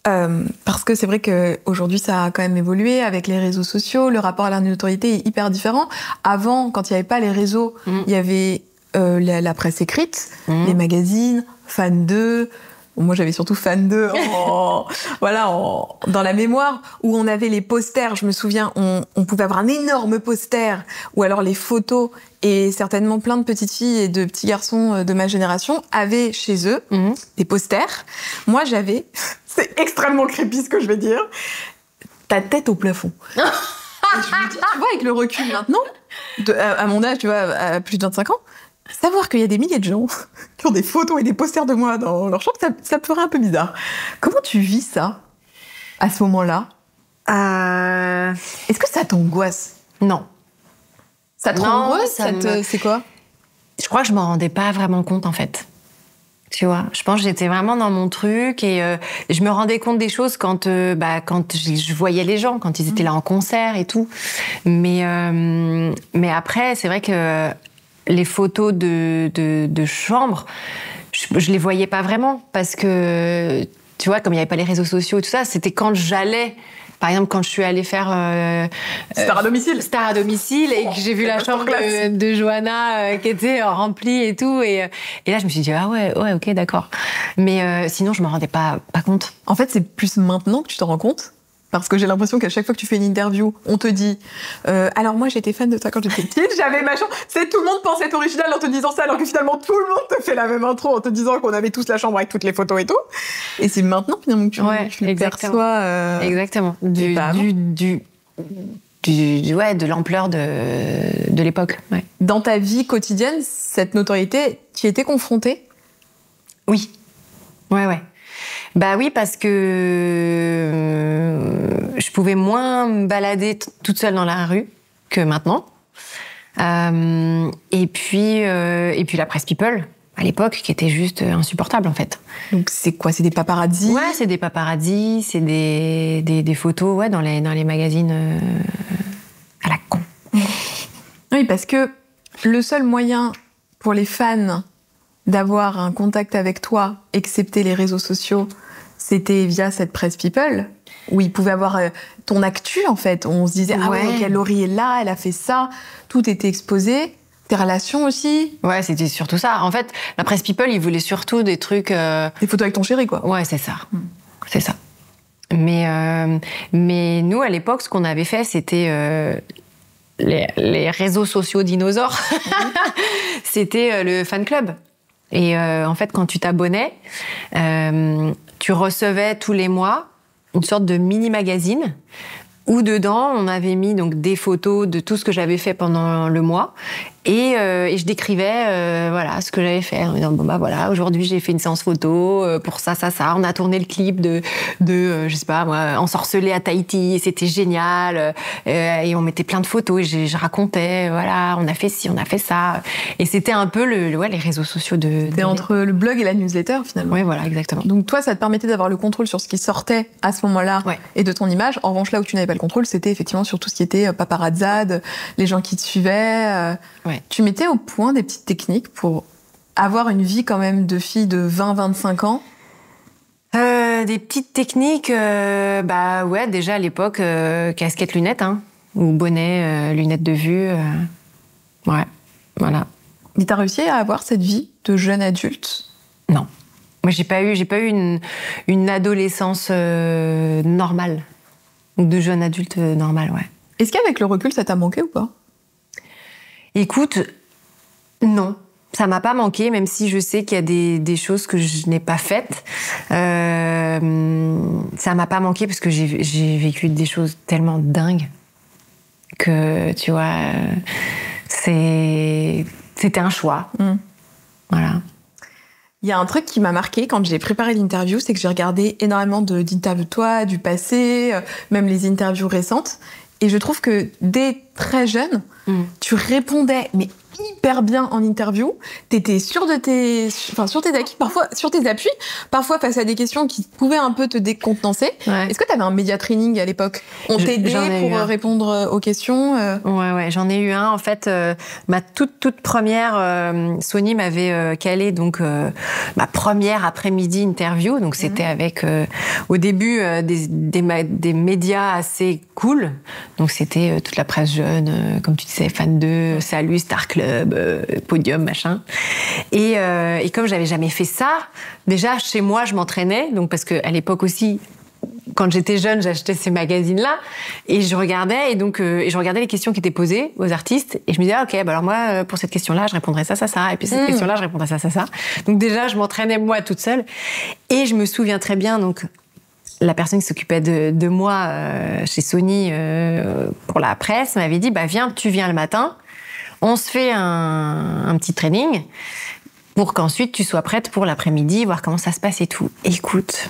Parce que c'est vrai qu'aujourd'hui, ça a quand même évolué avec les réseaux sociaux. Le rapport à la notoriété est hyper différent. Avant, quand il n'y avait pas les réseaux, il y avait la presse écrite, les magazines, Fan 2. Moi, j'avais surtout Fan 2 dans la mémoire, où on avait les posters. Je me souviens, on pouvait avoir un énorme poster, ou alors les photos. Et certainement plein de petites filles et de petits garçons de ma génération avaient chez eux des posters. Moi, j'avais... C'est extrêmement creepy ce que je vais dire. Ta tête au plafond. Et je me dis, tu vois, avec le recul maintenant, à mon âge, tu vois, à plus de 25 ans, savoir qu'il y a des milliers de gens qui ont des photos et des posters de moi dans leur chambre, ça me ferait un peu bizarre. Comment tu vis ça, à ce moment-là Est-ce que ça t'angoisse? Non. Ça t'angoisse? C'est quoi? Je crois que je m'en rendais pas vraiment compte, en fait. Tu vois, je pense que j'étais vraiment dans mon truc et je me rendais compte des choses quand je voyais les gens, quand ils étaient là en concert et tout. Mais après, c'est vrai que les photos de chambre, je les voyais pas vraiment parce que, tu vois, comme il n'y avait pas les réseaux sociaux et tout ça, c'était quand j'allais... Par exemple, quand je suis allée faire Star à domicile. Star à domicile et que j'ai vu la chambre de Johanna qui était remplie et tout. Et là, je me suis dit, ah ouais, ok, d'accord. Mais sinon, je me rendais pas compte. En fait, c'est plus maintenant que tu t'en rends compte. Parce que j'ai l'impression qu'à chaque fois que tu fais une interview, on te dit alors moi j'étais fan de toi quand j'étais petite, j'avais ma chambre. C'est tout le monde pense être original en te disant ça, alors que finalement tout le monde te fait la même intro en te disant qu'on avait tous la chambre avec toutes les photos et tout. Et c'est maintenant finalement que tu le perçois. Exactement. De l'ampleur de l'époque. Ouais. Dans ta vie quotidienne, cette notoriété, tu y étais confrontée? Oui. Ouais. Bah oui, parce que je pouvais moins me balader toute seule dans la rue que maintenant. Et puis la presse people, à l'époque, qui était juste insupportable, en fait. Donc c'est quoi? C'est des paparazzis? Ouais, c'est des paparazzis, c'est des photos dans les magazines à la con. Oui, parce que le seul moyen pour les fans d'avoir un contact avec toi, excepté les réseaux sociaux, c'était via cette presse people, où ils pouvaient avoir ton actu, en fait. On se disait, ok, Laurie est là, elle a fait ça, tout était exposé. Tes relations aussi. Ouais, c'était surtout ça. En fait, la presse people, ils voulaient surtout des trucs... Des photos avec ton chéri, quoi. Ouais, c'est ça. C'est ça. Mais nous, à l'époque, ce qu'on avait fait, c'était... les réseaux sociaux dinosaures. C'était le fan club. Et en fait, quand tu t'abonnais, tu recevais tous les mois une sorte de mini-magazine où dedans, on avait mis donc des photos de tout ce que j'avais fait pendant le mois. Et je décrivais ce que j'avais fait en disant voilà, aujourd'hui j'ai fait une séance photo pour ça, on a tourné le clip de je sais pas moi, ensorcelé à Tahiti, et c'était génial, et on mettait plein de photos et je racontais voilà, on a fait ci, on a fait ça, et c'était un peu les réseaux sociaux c'était entre le blog et la newsletter finalement. Oui, voilà, exactement. Donc toi, ça te permettait d'avoir le contrôle sur ce qui sortait à ce moment-là et de ton image. En revanche, là où tu n'avais pas le contrôle, c'était effectivement sur tout ce qui était paparazzade, les gens qui te suivaient. Tu mettais au point des petites techniques pour avoir une vie quand même de fille de 20-25 ans? Des petites techniques, déjà à l'époque, casquette, lunettes, ou bonnet, lunettes de vue, voilà. Mais t'as réussi à avoir cette vie de jeune adulte? Non. Moi, j'ai pas eu une adolescence normale, ou de jeune adulte normale, ouais. Est-ce qu'avec le recul, ça t'a manqué ou pas? Écoute, non, ça m'a pas manqué, même si je sais qu'il y a des choses que je n'ai pas faites. Ça m'a pas manqué parce que j'ai vécu des choses tellement dingues que, tu vois, c'était un choix. Voilà. Il y a un truc qui m'a marqué quand j'ai préparé l'interview, c'est que j'ai regardé énormément d'interviews de toi, du passé, même les interviews récentes. Et je trouve que dès très jeune, tu répondais mais hyper bien en interview. T'étais sûre de sur tes acquis, parfois sur tes appuis, parfois face à des questions qui pouvaient un peu te décontenancer. Ouais. Est-ce que t'avais un média training à l'époque? On t'aidait pour répondre aux questions Ouais, j'en ai eu un. En fait, ma toute première, Sony m'avait calé donc ma première après-midi interview. Donc c'était avec au début des médias assez cool. Donc c'était toute la presse jeune, comme tu disais, Fan 2, Salut, Star Club, Podium, machin. Et comme j'avais jamais fait ça, déjà chez moi je m'entraînais. Donc parce que à l'époque aussi, quand j'étais jeune, j'achetais ces magazines-là et je regardais je regardais les questions qui étaient posées aux artistes et je me disais ok, bah alors moi pour cette question-là, je répondrais ça et puis cette question-là, je répondrais ça. Donc déjà, je m'entraînais moi toute seule et je me souviens très bien donc la personne qui s'occupait de moi chez Sony pour la presse m'avait dit bah tu viens le matin, on se fait un petit training pour qu'ensuite tu sois prête pour l'après-midi, voir comment ça se passe et tout. Écoute,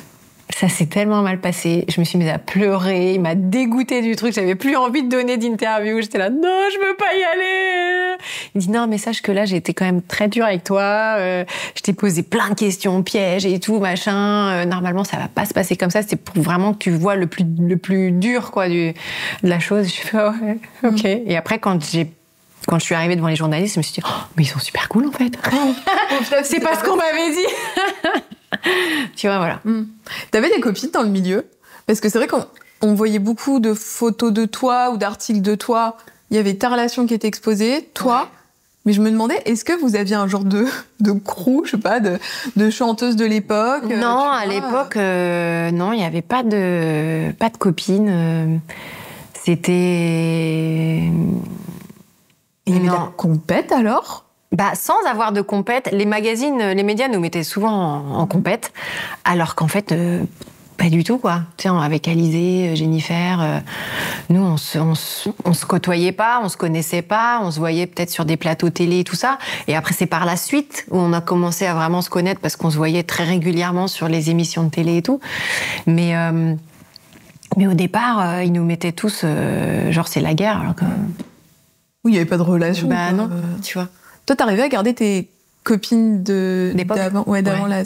ça s'est tellement mal passé. Je me suis mise à pleurer. Il m'a dégoûtée du truc. J'avais plus envie de donner d'interview. J'étais là, non, je veux pas y aller. Il dit, non, mais sache que là, j'ai été quand même très dure avec toi. Je t'ai posé plein de questions pièges et tout, machin. Normalement, ça va pas se passer comme ça. C'est pour vraiment que tu vois le plus dur, quoi, de la chose. Je fais, ouais, ok. Et après, quand je suis arrivée devant les journalistes, je me suis dit, oh, mais ils sont super cool, en fait. C'est pas ce qu'on m'avait dit. Tu vois, voilà. T'avais des copines dans le milieu? Parce que c'est vrai qu'on voyait beaucoup de photos de toi ou d'articles de toi. Il y avait ta relation qui était exposée, toi. Ouais. Mais je me demandais, est-ce que vous aviez un genre de crew, je sais pas, de chanteuse de l'époque? Non, à l'époque, non, il n'y avait pas de copines. C'était... Il y avait de la compète alors? Bah, sans avoir de compète, les médias nous mettaient souvent en compète, alors qu'en fait, pas du tout, quoi. Tu sais, avec Alizée, Jennifer, nous, on se côtoyait pas, on se connaissait pas, on se voyait peut-être sur des plateaux télé et tout ça. Et après, c'est par la suite où on a commencé à vraiment se connaître parce qu'on se voyait très régulièrement sur les émissions de télé et tout. Mais au départ, ils nous mettaient tous, genre, c'est la guerre, alors que... Oui, il n'y avait pas de relation. Bah non, tu vois. Toi, t'arrivais à garder tes copines d'avant, d'avant là.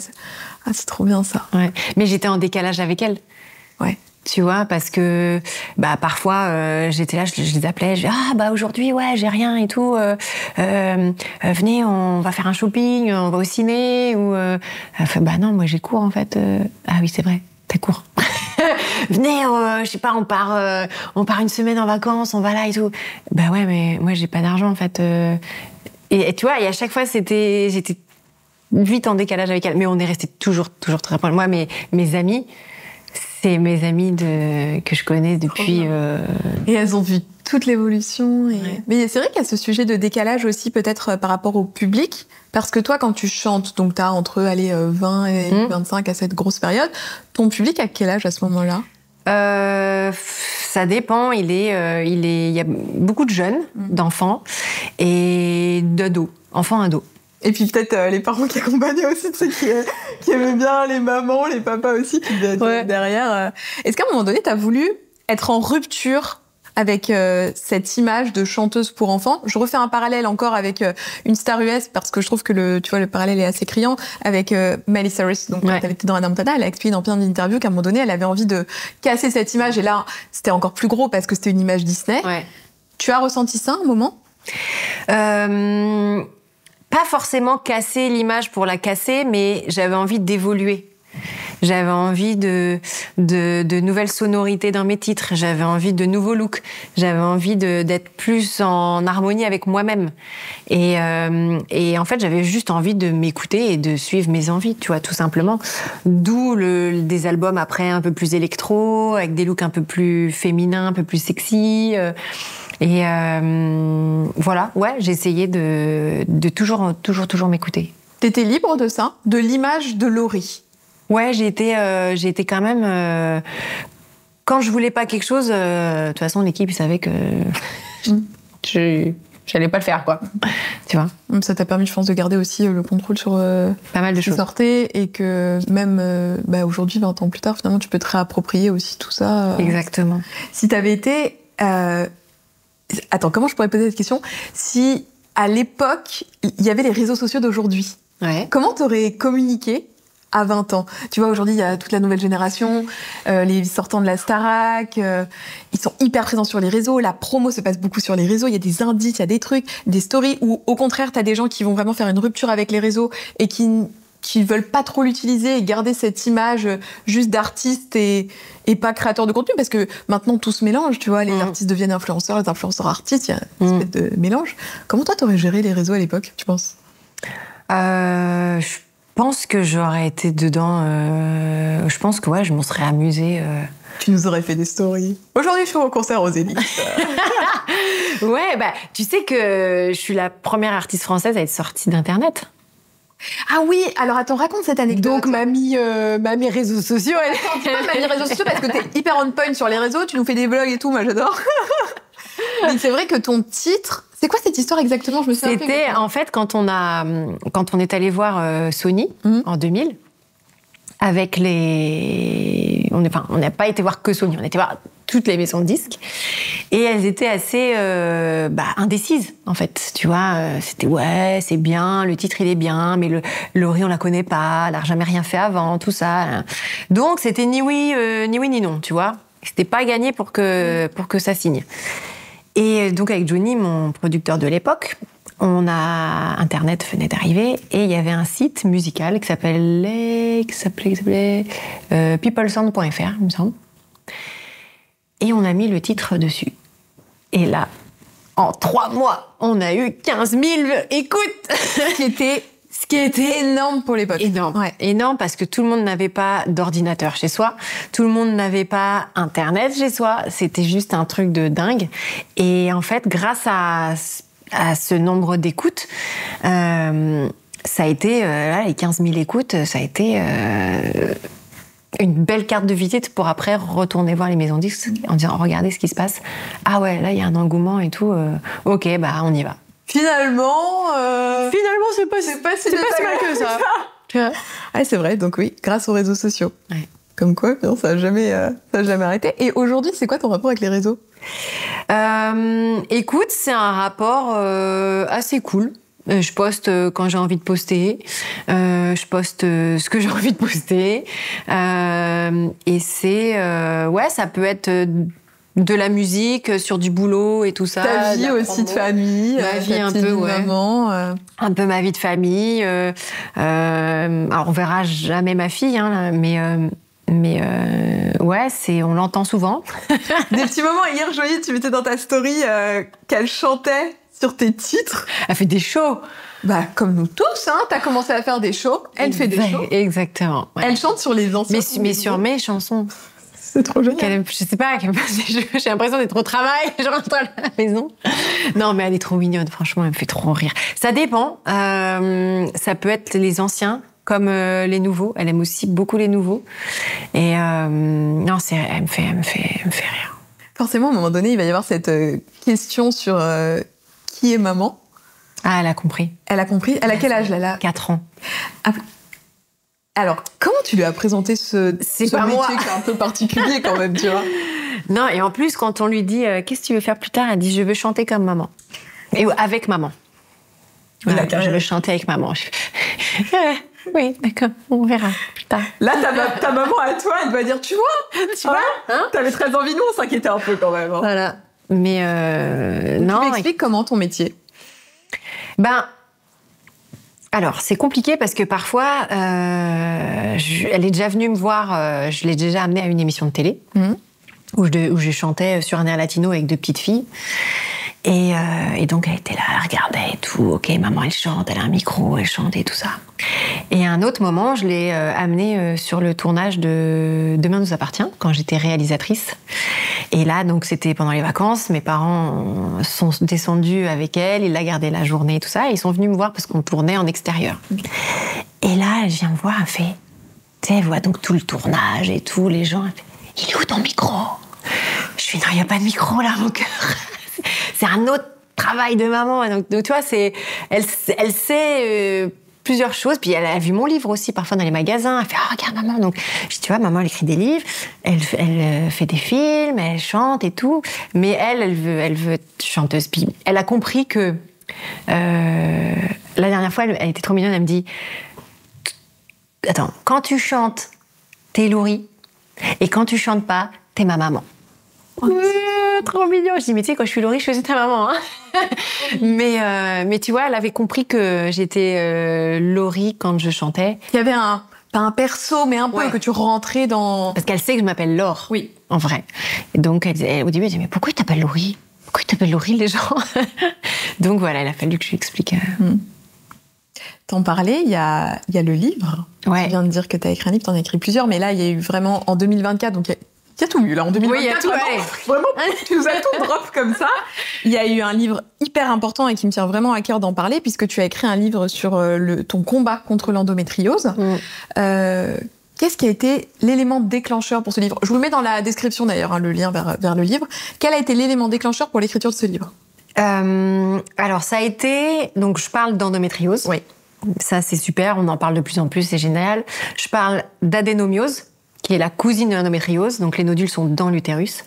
Ah, c'est trop bien ça. Ouais. Mais j'étais en décalage avec elles. Ouais. Tu vois, parce que parfois j'étais là, je les appelais, je dis aujourd'hui j'ai rien et tout. Venez, on va faire un shopping, on va au ciné ou non, moi j'ai cours en fait. Ah oui, c'est vrai, t'as cours. Venez, je sais pas, on part une semaine en vacances, on va là et tout. Bah ouais, mais moi j'ai pas d'argent en fait. Et tu vois, et à chaque fois, j'étais vite en décalage avec elle. Mais on est restés toujours très proches. Moi, mes amis, c'est mes amis que je connais depuis... Et elles ont vu toute l'évolution. Ouais. Mais c'est vrai qu'il y a ce sujet de décalage aussi, peut-être par rapport au public. Parce que toi, quand tu chantes, donc t'as entre 20 et 25 à cette grosse période, ton public a quel âge à ce moment-là? Ça dépend. Il y a beaucoup de jeunes, d'enfants et d'ados, enfants-ados. Et puis peut-être les parents qui accompagnaient aussi, tu sais, qui aimaient bien les mamans, les papas aussi qui devaient être derrière. Est-ce qu'à un moment donné, t'as voulu être en rupture avec cette image de chanteuse pour enfants? Je refais un parallèle encore avec une star US parce que je trouve que le parallèle est assez criant avec Miley Cyrus. Donc, quand elle était dans Hannah Montana, elle a expliqué dans plein d'interviews qu'à un moment donné, elle avait envie de casser cette image. Et là, c'était encore plus gros parce que c'était une image Disney. Ouais. Tu as ressenti ça un moment? Pas forcément casser l'image pour la casser, mais j'avais envie d'évoluer. J'avais envie de nouvelles sonorités dans mes titres. J'avais envie de nouveaux looks. J'avais envie d'être plus en harmonie avec moi-même. Et en fait, j'avais juste envie de m'écouter et de suivre mes envies, tu vois, tout simplement. D'où des albums après un peu plus électro, avec des looks un peu plus féminins, un peu plus sexy. Et voilà, ouais, j'ai essayé de toujours m'écouter. T'étais libre de ça, de l'image de Laurie? Ouais, j'ai été quand même... quand je voulais pas quelque chose, de toute façon, l'équipe savait que j'allais pas le faire, quoi. Tu vois. Ça t'a permis, je pense, de garder aussi le contrôle sur pas mal de ce qui choses. sortait et que même aujourd'hui, 20 ans plus tard, finalement, tu peux te réapproprier aussi tout ça. Exactement. Si t'avais été... Attends, comment je pourrais poser cette question? Si, à l'époque, il y avait les réseaux sociaux d'aujourd'hui, comment t'aurais communiqué à 20 ans? Tu vois, aujourd'hui, il y a toute la nouvelle génération, les sortants de la Starac, ils sont hyper présents sur les réseaux, la promo se passe beaucoup sur les réseaux, il y a des indices, il y a des trucs, des stories, ou au contraire, t'as des gens qui vont vraiment faire une rupture avec les réseaux et qui veulent pas trop l'utiliser et garder cette image juste d'artiste et pas créateur de contenu, parce que maintenant tout se mélange, tu vois, les artistes deviennent influenceurs, les influenceurs artistes, il y a une espèce de mélange. Comment toi t'aurais géré les réseaux à l'époque, tu penses? Je pense que j'aurais été dedans. Je pense que je m'en serais amusée. Tu nous aurais fait des stories. Aujourd'hui, je suis au concert aux Zénith. Ouais, tu sais que je suis la première artiste française à être sortie d'Internet. Ah oui, alors attends, raconte cette anecdote. Donc mamie réseaux sociaux, elle... pas mamie réseaux sociaux parce que t'es hyper on point sur les réseaux, tu nous fais des vlogs et tout, moi j'adore. Mais c'est vrai que ton titre... C'est quoi cette histoire exactement? Je me souviens. C'était en fait quand on est allé voir Sony en 2000 avec les... On n'a pas été voir que Sony, on a été voir toutes les maisons de disques et elles étaient assez indécises en fait, tu vois. C'était c'est bien, le titre il est bien, mais Laurie on la connaît pas, elle a jamais rien fait avant, tout ça. Donc c'était ni oui ni non, tu vois. C'était pas gagné pour que ça signe. Et donc avec Johnny, mon producteur de l'époque, Internet venait d'arriver et il y avait un site musical qui s'appelait peoplesound.fr, il me semble. Et on a mis le titre dessus. Et là, en 3 mois, on a eu 15 000 écoutes. Ce qui était énorme pour l'époque. Énorme. Ouais. Énorme parce que tout le monde n'avait pas d'ordinateur chez soi. Tout le monde n'avait pas Internet chez soi. C'était juste un truc de dingue. Et en fait, grâce à ce nombre d'écoutes, ça a été, les 15 000 écoutes, ça a été une belle carte de visite pour après retourner voir les maisons de disques en disant, regardez ce qui se passe. Ah ouais, là, il y a un engouement et tout. Ok, on y va. Finalement, c'est pas si mal que ça. Ah, c'est vrai, donc oui, grâce aux réseaux sociaux. Ouais. Comme quoi, ça n'a jamais arrêté. Et aujourd'hui, c'est quoi ton rapport avec les réseaux? Écoute, c'est un rapport assez cool. Je poste quand j'ai envie de poster. Je poste ce que j'ai envie de poster. Et c'est... ça peut être... de la musique, sur du boulot et tout ça. Ta vie aussi de famille. Ma vie un peu, maman. Un peu ma vie de famille. Alors on verra jamais ma fille, hein, mais on l'entend souvent. Des petits moments. Hier, je voyais, tu mettais dans ta story qu'elle chantait sur tes titres. Elle fait des shows. Comme nous tous, hein. T'as commencé à faire des shows. Elle fait des shows. Exactement. Ouais. Elle chante sur les anciens. Mais sur mes chansons. C'est trop génial. Je sais pas, j'ai l'impression d'être au travail, je rentre à la maison. Non, mais elle est trop mignonne, franchement, elle me fait trop rire. Ça dépend. Ça peut être les anciens, comme les nouveaux. Elle aime aussi beaucoup les nouveaux. Et non, elle me fait rire. Forcément, à un moment donné, il va y avoir cette question sur qui est maman. Ah, elle a compris. Elle a compris. Elle a quel âge, là 4 ans. Ah, alors, comment tu lui as présenté ce métier qui est un peu particulier quand même, tu vois? Non, et en plus, quand on lui dit « Qu'est-ce que tu veux faire plus tard ?» Elle dit « Je veux chanter comme maman. » Et avec maman. Voilà, je veux chanter avec maman. Oui, d'accord, on verra plus tard. Là, ta maman à toi, elle va dire « Tu vois t'avais très envie, nous, on s'inquiétait un peu quand même. Hein. » Voilà. Mais non. Tu m'expliques comment ton métier? Alors, c'est compliqué parce que parfois, elle est déjà venue me voir, je l'ai déjà amenée à une émission de télé, où je chantais sur un air latino avec 2 petites filles. Et donc, elle était là, elle regardait et tout. Ok, maman, elle chante, elle a un micro, elle chante et tout ça. Et à un autre moment, je l'ai amenée sur le tournage de Demain nous appartient, quand j'étais réalisatrice. Et là, donc, c'était pendant les vacances. Mes parents sont descendus avec elle. Ils la gardaient la journée et tout ça. Et ils sont venus me voir parce qu'on tournait en extérieur. Et là, elle vient me voir, elle fait... Tu sais, elle voit donc tout le tournage et tout, les gens. Elle fait, il est où ton micro? Je fais, non, il n'y a pas de micro là, mon cœur. C'est un autre travail de maman. Donc tu vois, elle sait plusieurs choses. Puis elle a vu mon livre aussi, parfois dans les magasins. Elle fait « Ah, regarde maman !» Donc je dis « Tu vois, maman, elle écrit des livres, elle fait des films, elle chante et tout. » Mais elle veut être chanteuse. Puis elle a compris que... la dernière fois, elle était trop mignonne, elle me dit « Attends, quand tu chantes, t'es Laurie. Et quand tu chantes pas, t'es ma maman. » Trop mignon. Je dis, mais tu sais, quand je suis Laurie, je suis ta maman. Hein. mais tu vois, elle avait compris que j'étais Laurie quand je chantais. Il y avait pas un perso, mais un peu que tu rentrais dans... Parce qu'elle sait que je m'appelle Laure, oui, en vrai. Et donc, au début, elle disait, mais pourquoi ils t'appellent Laurie? Pourquoi ils t'appellent Laurie, les gens? Donc voilà, il a fallu que je lui explique. T'en parlais, il y a le livre. Ouais. Tu viens de dire que t'as écrit un livre, t'en as écrit plusieurs, mais là, il y a eu vraiment, en 2024, donc il y a tout eu, là, en 2024. Oui, il y a tout, vraiment, tu nous as tout drop comme ça. Il y a eu un livre hyper important et qui me tient vraiment à cœur d'en parler, puisque tu as écrit un livre sur ton combat contre l'endométriose. Qu'est-ce qui a été l'élément déclencheur pour ce livre? Je vous le mets dans la description, d'ailleurs, hein, le lien vers le livre. Quel a été l'élément déclencheur pour l'écriture de ce livre? Alors, ça a été... Donc, je parle d'endométriose. Oui. Ça, c'est super, on en parle de plus en plus, c'est génial. Je parle d'adénomiose, qui est la cousine de l'endométriose, donc les nodules sont dans l'utérus.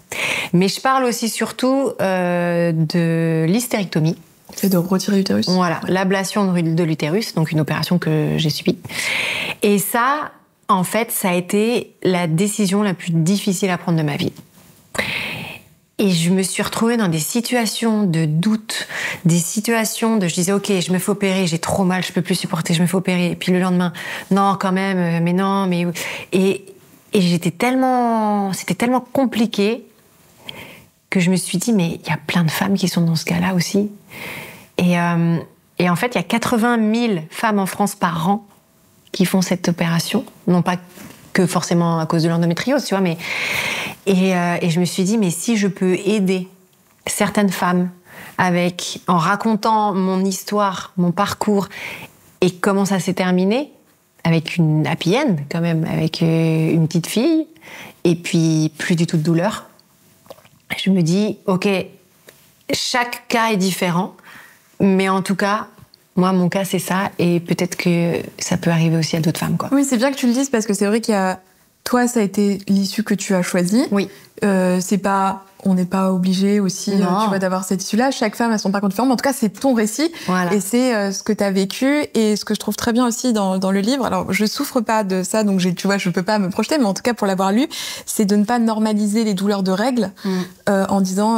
Mais je parle aussi surtout de l'hystérectomie. C'est de retirer l'utérus. Voilà, l'ablation de l'utérus, donc une opération que j'ai subie. Et ça, en fait, ça a été la décision la plus difficile à prendre de ma vie. Et je me suis retrouvée dans des situations de doute, des situations de je disais ok, je me fais opérer, j'ai trop mal, je peux plus supporter, je me fais opérer. Et puis le lendemain, non quand même, mais non, mais et c'était tellement compliqué que je me suis dit mais il y a plein de femmes qui sont dans ce cas-là aussi. Et en fait, il y a 80 000 femmes en France par an qui font cette opération, non pas que forcément à cause de l'endométriose, tu vois, mais et je me suis dit mais si je peux aider certaines femmes en racontant mon histoire, mon parcours et comment ça s'est terminé avec une happy end quand même, avec une petite fille et puis plus du tout de douleur, je me dis ok, chaque cas est différent, mais en tout cas moi, mon cas, c'est ça, et peut-être que ça peut arriver aussi à d'autres femmes, quoi. Oui, c'est bien que tu le dises, parce que c'est vrai qu'il y a... Toi, ça a été l'issue que tu as choisie. Oui. On n'est pas obligé aussi, tu vois, d'avoir cette issue-là. Chaque femme a son parcours différent, mais en tout cas, c'est ton récit. Voilà. Et c'est ce que tu as vécu. Et ce que je trouve très bien aussi dans le livre, alors je souffre pas de ça, donc tu vois, je peux pas me projeter, mais en tout cas, pour l'avoir lu, c'est de ne pas normaliser les douleurs de règles en disant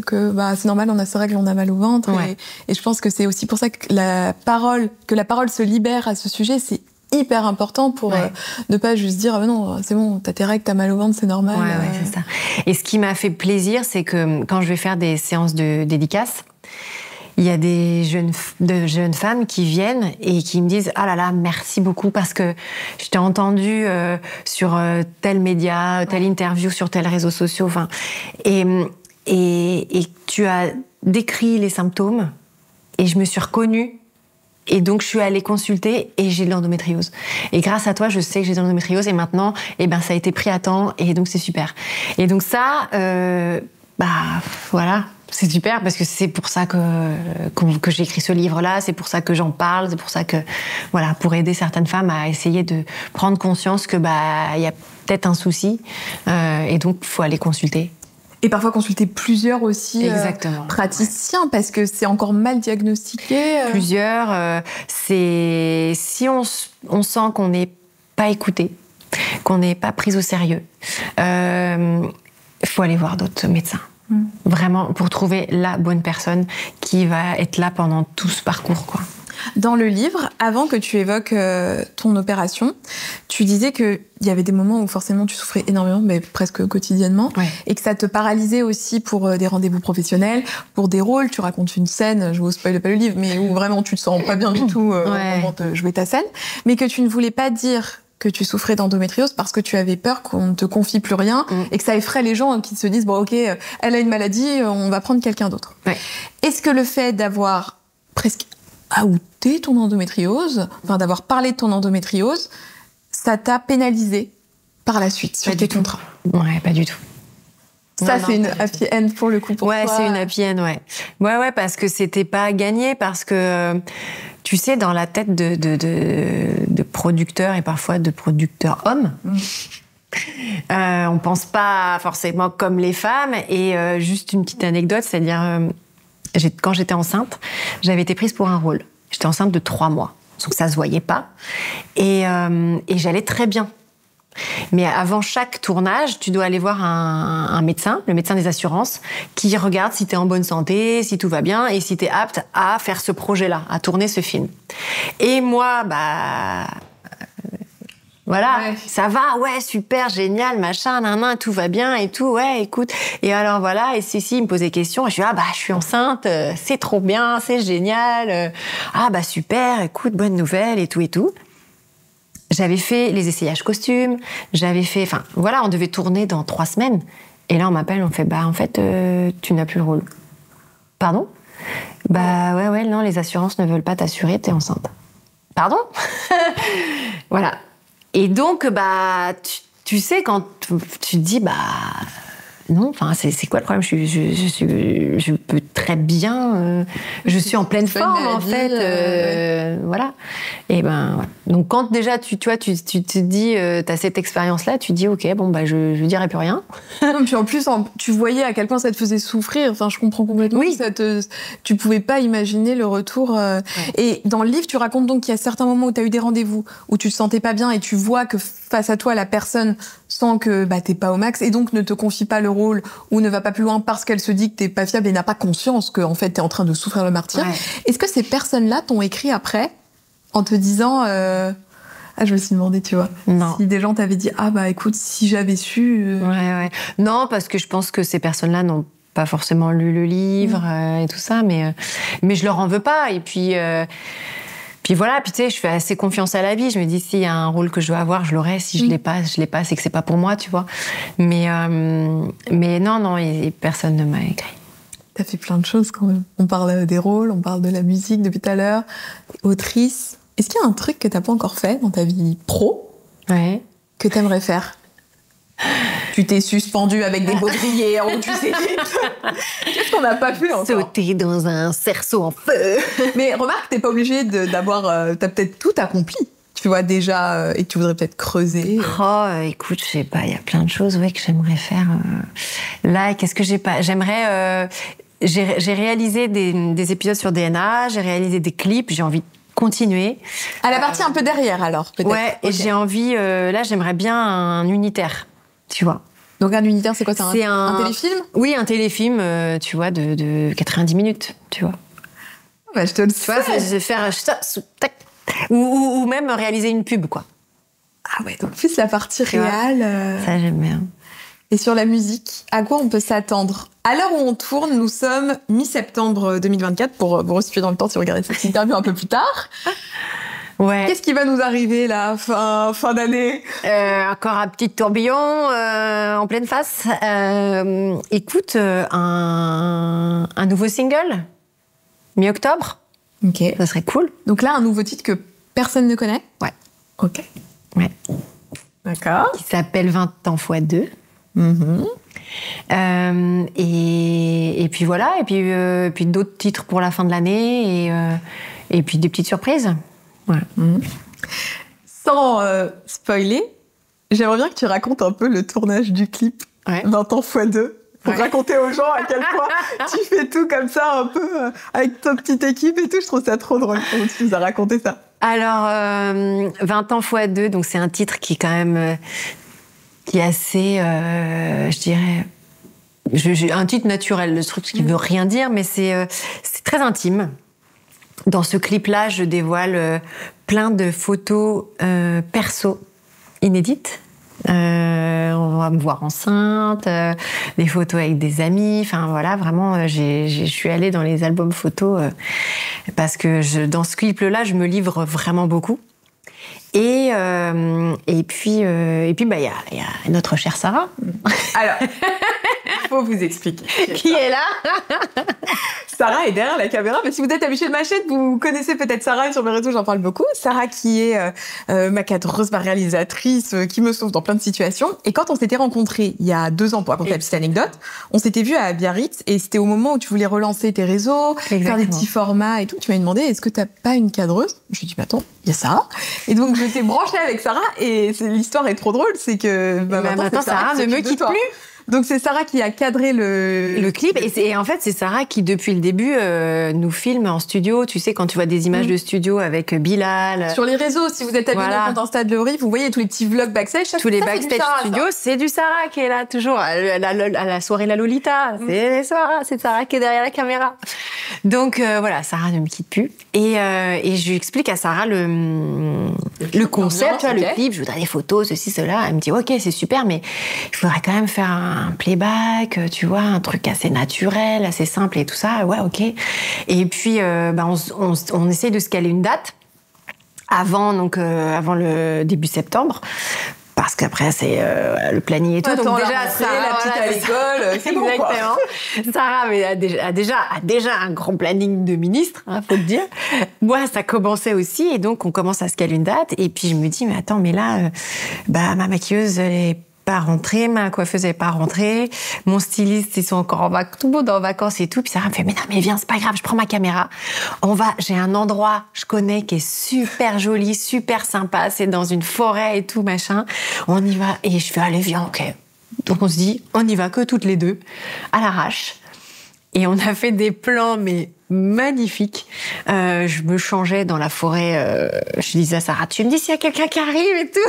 que c'est normal, on a ces règles, on a mal au ventre. Ouais. Et je pense que c'est aussi pour ça que la parole se libère à ce sujet, c'est hyper important pour ne pas juste dire non, c'est bon, t'as tes règles, t'as mal au ventre, c'est normal. Ouais, c'est ça. Et ce qui m'a fait plaisir, c'est que quand je vais faire des séances de dédicaces, il y a des jeunes femmes qui viennent et qui me disent « Ah là là, merci beaucoup parce que je t'ai entendu sur tel média, telle interview sur tel réseau social. » Enfin, et tu as décrit les symptômes et je me suis reconnue. Et donc, je suis allée consulter et j'ai de l'endométriose. Et grâce à toi, je sais que j'ai de l'endométriose et maintenant, ça a été pris à temps et donc c'est super. Et donc ça, voilà, c'est super parce que c'est pour ça que j'ai écrit ce livre-là, c'est pour ça que j'en parle, c'est pour ça que, voilà, pour aider certaines femmes à essayer de prendre conscience que, y a peut-être un souci et donc, il faut aller consulter. Et parfois consulter plusieurs aussi praticiens, parce que c'est encore mal diagnostiqué. Plusieurs, c'est si on sent qu'on n'est pas écouté, qu'on n'est pas pris au sérieux, il faut aller voir d'autres médecins. Vraiment, pour trouver la bonne personne qui va être là pendant tout ce parcours, quoi. Dans le livre, avant que tu évoques ton opération, tu disais qu'il y avait des moments où forcément tu souffrais énormément, mais presque quotidiennement, et que ça te paralysait aussi pour des rendez-vous professionnels, pour des rôles. Tu racontes une scène, je vous spoil pas le livre, mais où vraiment tu te sens pas bien du tout au moment de jouer ta scène, mais que tu ne voulais pas dire que tu souffrais d'endométriose parce que tu avais peur qu'on ne te confie plus rien et que ça effraie les gens qui se disent bon ok, elle a une maladie, on va prendre quelqu'un d'autre. Est-ce que le fait d'avoir presque outé ton endométriose, enfin d'avoir parlé de ton endométriose, ça t'a pénalisé par la suite sur tes contrats? Ouais, pas du tout. Ça, c'est une happy end pour le coup. Pour ouais, toi. c'est une happy end, ouais. Ouais, parce que c'était pas gagné, parce que, tu sais, dans la tête de producteurs et parfois de producteurs hommes, on pense pas forcément comme les femmes. Et juste une petite anecdote, c'est-à-dire, quand j'étais enceinte, j'avais été prise pour un rôle. J'étais enceinte de 3 mois, donc ça se voyait pas. Et j'allais très bien. Mais avant chaque tournage, tu dois aller voir un médecin, le médecin des assurances, qui regarde si tu es en bonne santé, si tout va bien et si tu es apte à faire ce projet-là, à tourner ce film. Et moi, voilà, ouais. Ça va, ouais, super, génial, machin, tout va bien et tout, ouais, écoute. Et alors voilà, et si, il me posait des questions, et je suis je suis enceinte, c'est trop bien, c'est génial, super, écoute, bonne nouvelle et tout et tout. J'avais fait les essayages costumes, on devait tourner dans 3 semaines. Et là, on m'appelle, on fait, en fait, tu n'as plus le rôle. Pardon ? Ouais, non, les assurances ne veulent pas t'assurer, t'es enceinte. Pardon ? Voilà. Et donc, tu sais, quand tu te dis, non, c'est quoi le problème ? Je peux très bien, je suis en pleine forme en fait, voilà. Et voilà. Donc quand déjà tu te dis, t'as cette expérience-là, tu dis ok, je dirai plus rien. Non, puis en plus, tu voyais à quel point ça te faisait souffrir. Enfin, je comprends complètement. Oui. Tu pouvais pas imaginer le retour. Ouais. Et dans le livre, tu racontes donc qu'il y a certains moments où t'as eu des rendez-vous où tu te sentais pas bien et tu vois que face à toi, la personne sent que t'es pas au max et donc ne te confie pas le rôle ou ne va pas plus loin parce qu'elle se dit que t'es pas fiable et n'a pas conscience que en fait t'es en train de souffrir le martyre. Ouais. Est-ce que ces personnes-là t'ont écrit après en te disant je me suis demandé, tu vois, non. Si des gens t'avaient dit écoute, si j'avais su. Ouais. Non, parce que je pense que ces personnes-là n'ont pas forcément lu le livre et tout ça, mais je leur en veux pas. Et puis voilà, puis tu sais, je fais assez confiance à la vie. Je me dis, s'il y a un rôle que je dois avoir, je l'aurai. Si je l'ai pas, c'est que c'est pas pour moi, tu vois. Mais non, personne ne m'a écrit. T'as fait plein de choses quand même. On parle des rôles, on parle de la musique depuis tout à l'heure. Autrice. Est-ce qu'il y a un truc que t'as pas encore fait dans ta vie pro que t'aimerais faire ? Tu t'es suspendue avec des baudriers en haut du zénith. Qu'est-ce qu'on n'a pas fait encore ? Sauter dans un cerceau en feu. Mais remarque, t'es pas obligée d'avoir... t'as peut-être tout accompli. Tu vois déjà, et tu voudrais peut-être creuser. Écoute, je sais pas, il y a plein de choses que j'aimerais faire. Là, qu'est-ce que j'ai pas ? J'aimerais... J'ai réalisé des épisodes sur DNA, j'ai réalisé des clips, j'ai envie de continuer. À la partie un peu derrière, alors, peut-être. Ouais, okay. Et j'ai envie... là, j'aimerais bien un unitaire, tu vois. Donc un unitaire, c'est quoi ? C'est un téléfilm ? Oui, un téléfilm, tu vois, de 90 minutes, tu vois. Je te le sais. Tu vois, c'est faire... Ou même réaliser une pub, quoi. Ah ouais, donc plus la partie réelle. Ça, j'aime bien. Et sur la musique, à quoi on peut s'attendre ? À l'heure où on tourne, nous sommes mi-septembre 2024, pour vous resituer dans le temps si vous regardez cette interview un peu plus tard. Ouais. Qu'est-ce qui va nous arriver, là, fin d'année ? Encore un petit tourbillon en pleine face. Écoute, un nouveau single, mi-octobre. Ok. Ça serait cool. Donc là, un nouveau titre que personne ne connaît ? Ouais. Ok. Ouais. D'accord. Qui s'appelle 20 ans x 2. Et puis voilà, et puis d'autres titres pour la fin de l'année, et puis des petites surprises. Voilà. Sans spoiler, j'aimerais bien que tu racontes un peu le tournage du clip 20 ans x 2. Pour raconter aux gens à quel point tu fais tout comme ça, un peu, avec ta petite équipe et tout. Je trouve ça trop drôle. Comment tu nous as raconté ça ? Alors, 20 ans x 2, donc c'est un titre qui est quand même... qui est assez, je dirais... J'ai un titre naturel, le truc qui veut rien dire, mais c'est très intime. Dans ce clip-là, je dévoile plein de photos perso inédites. On va me voir enceinte, des photos avec des amis, enfin voilà, vraiment, je suis allée dans les albums photos parce que dans ce clip-là, je me livre vraiment beaucoup. Et puis, y a notre chère Sarah. Alors, il faut vous expliquer. Qui est là. Sarah est derrière la caméra. Mais si vous êtes habitué de ma chaîne, vous connaissez peut-être Sarah, et sur mes réseaux, j'en parle beaucoup. Sarah qui est ma cadreuse, ma réalisatrice, qui me sauve dans plein de situations. Et quand on s'était rencontrés il y a 2 ans, pour raconter la petite anecdote, on s'était vus à Biarritz et c'était au moment où tu voulais relancer tes réseaux, faire des petits formats et tout. Tu m'as demandé, est-ce que t'as pas une cadreuse? Je lui ai dit, bah attends, il y a Sarah. Et donc, je t'ai branchée avec Sarah et l'histoire est trop drôle, c'est que maintenant Sarah ne me quitte plus. Donc c'est Sarah qui a cadré le clip et en fait c'est Sarah qui depuis le début nous filme en studio. Tu sais, quand tu vois des images de studio avec Bilal sur les réseaux, si vous êtes abonné au compte Insta de Laurie, vous voyez tous les petits vlogs backstage. Tous les backstage studio, c'est du Sarah qui est là toujours à la soirée La Lolita. C'est Sarah qui est derrière la caméra. Donc voilà, Sarah ne me quitte plus et je lui explique à Sarah le concept, tu vois, le clip. Je voudrais des photos, ceci, cela. Elle me dit ok, c'est super, mais il faudrait quand même faire un playback, tu vois, un truc assez naturel, assez simple et tout ça. Ouais, ok. Et puis, on essaye de se caler une date avant le début septembre. Parce qu'après, c'est le planning et tout. Donc déjà, Sarah, la petite à l'école, c'est bon, quoi. Exactement. Sarah a déjà un grand planning de ministre, faut le dire. Moi, ça commençait aussi, et donc on commence à se caler une date. Et puis je me dis, mais attends, mais là, ma maquilleuse, elle est pas rentrée, ma coiffeuse n'est pas rentrée, mon styliste, ils sont encore en vacances, tout le monde est en vacances et tout. Puis Sarah me fait, mais non, mais viens, c'est pas grave, je prends ma caméra. J'ai un endroit, je connais, qui est super joli, super sympa, c'est dans une forêt et tout, machin. On y va. Et je fais, allez, viens, ok. Donc on se dit, on y va que toutes les deux, à l'arrache. Et on a fait des plans, mais magnifiques. Je me changeais dans la forêt. Je disais à Sarah, tu me dis s'il y a quelqu'un qui arrive et tout.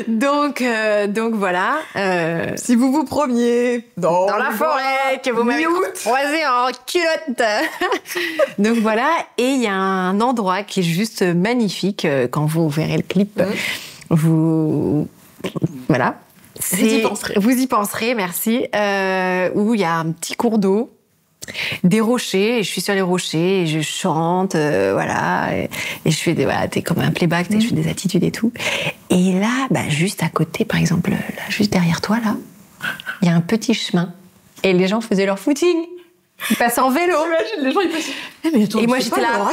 Donc voilà. Si vous vous promeniez dans la forêt, que vous m'avez croisé en culotte. Donc voilà. Et il y a un endroit qui est juste magnifique. Quand vous verrez le clip, voilà. Vous y penserez, merci. Où il y a un petit cours d'eau, des rochers, et je suis sur les rochers, et je chante, voilà, et je fais t'es comme un playback, je fais des attitudes et tout. Et là, juste à côté, par exemple, là, juste derrière toi, là, il y a un petit chemin, et les gens faisaient leur footing. Ils passaient en vélo. J'imagine, les gens, ils passaient. Et moi, j'étais là.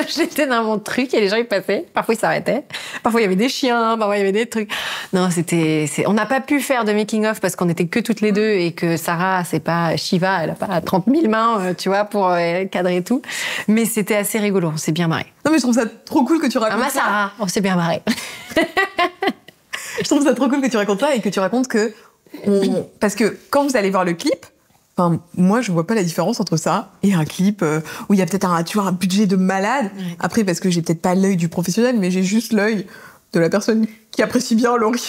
J'étais dans mon truc et les gens, ils passaient. Parfois, ils s'arrêtaient. Parfois, il y avait des chiens. Parfois, il y avait des trucs. Non, on n'a pas pu faire de making-of parce qu'on était que toutes les deux et que Sarah, c'est pas Shiva, elle a pas 30 000 mains, tu vois, pour cadrer tout. Mais c'était assez rigolo. On s'est bien marré. Non, mais je trouve ça trop cool que tu racontes ça. Sarah, on s'est bien marré. Je trouve ça trop cool que tu racontes ça et que tu racontes que parce que quand vous allez voir le clip, moi, je vois pas la différence entre ça et un clip où il y a peut-être un budget de malade. Ouais. Après, parce que j'ai peut-être pas l'œil du professionnel, mais j'ai juste l'œil de la personne qui apprécie bien Laurie.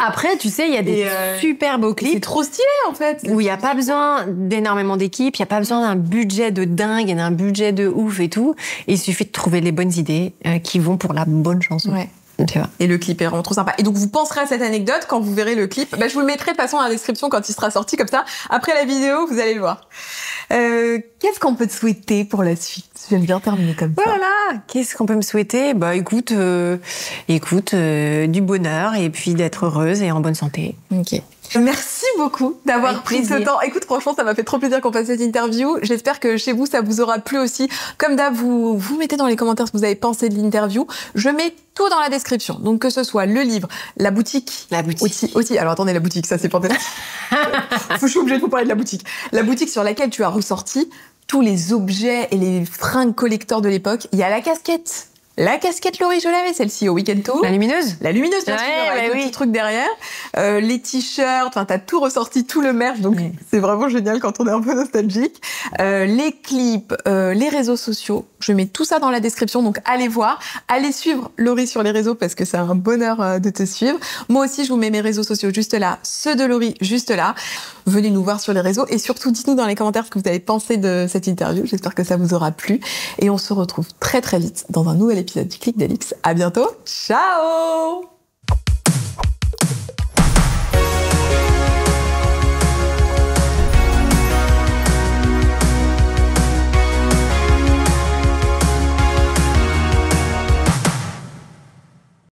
Après, tu sais, il y a des super beaux clips. C'est trop stylé, en fait. Où il n'y a pas besoin d'énormément d'équipes, il n'y a pas besoin d'un budget de dingue et d'un budget de ouf et tout. Et il suffit de trouver les bonnes idées qui vont pour la bonne chanson. Ouais. Et le clip est vraiment trop sympa. Et donc, vous penserez à cette anecdote quand vous verrez le clip. Je vous le mettrai de toute façon dans la description quand il sera sorti, comme ça. Après la vidéo, vous allez le voir. Qu'est-ce qu'on peut te souhaiter pour la suite? J'aime bien terminer comme ça. Voilà. Qu'est-ce qu'on peut me souhaiter? Écoute, du bonheur et puis d'être heureuse et en bonne santé. Ok. Merci beaucoup d'avoir pris ce temps. Écoute, franchement, ça m'a fait trop plaisir qu'on fasse cette interview. J'espère que chez vous, ça vous aura plu aussi. Comme d'hab, vous mettez dans les commentaires ce que vous avez pensé de l'interview. Je mets tout dans la description. Donc, que ce soit le livre, la boutique. Aussi. Alors, attendez, la boutique, ça, c'est fantastique. Je suis obligée de vous parler de la boutique. La boutique sur laquelle tu as ressorti tous les objets et les fringues collecteurs de l'époque. Il y a la casquette. La casquette Laurie, je l'avais, celle-ci, au Week-end Tour. La lumineuse? La lumineuse, bien sûr, avec le petit truc derrière. Les t-shirts, t'as tout ressorti, tout le merch, donc c'est vraiment génial quand on est un peu nostalgique. Les clips, les réseaux sociaux, je mets tout ça dans la description, donc allez voir. Allez suivre Laurie sur les réseaux parce que c'est un bonheur de te suivre. Moi aussi, je vous mets mes réseaux sociaux juste là, ceux de Laurie juste là. Venez nous voir sur les réseaux et surtout, dites-nous dans les commentaires ce que vous avez pensé de cette interview. J'espère que ça vous aura plu et on se retrouve très très vite dans un nouvel épisode du Clic d'Alix. À bientôt. Ciao!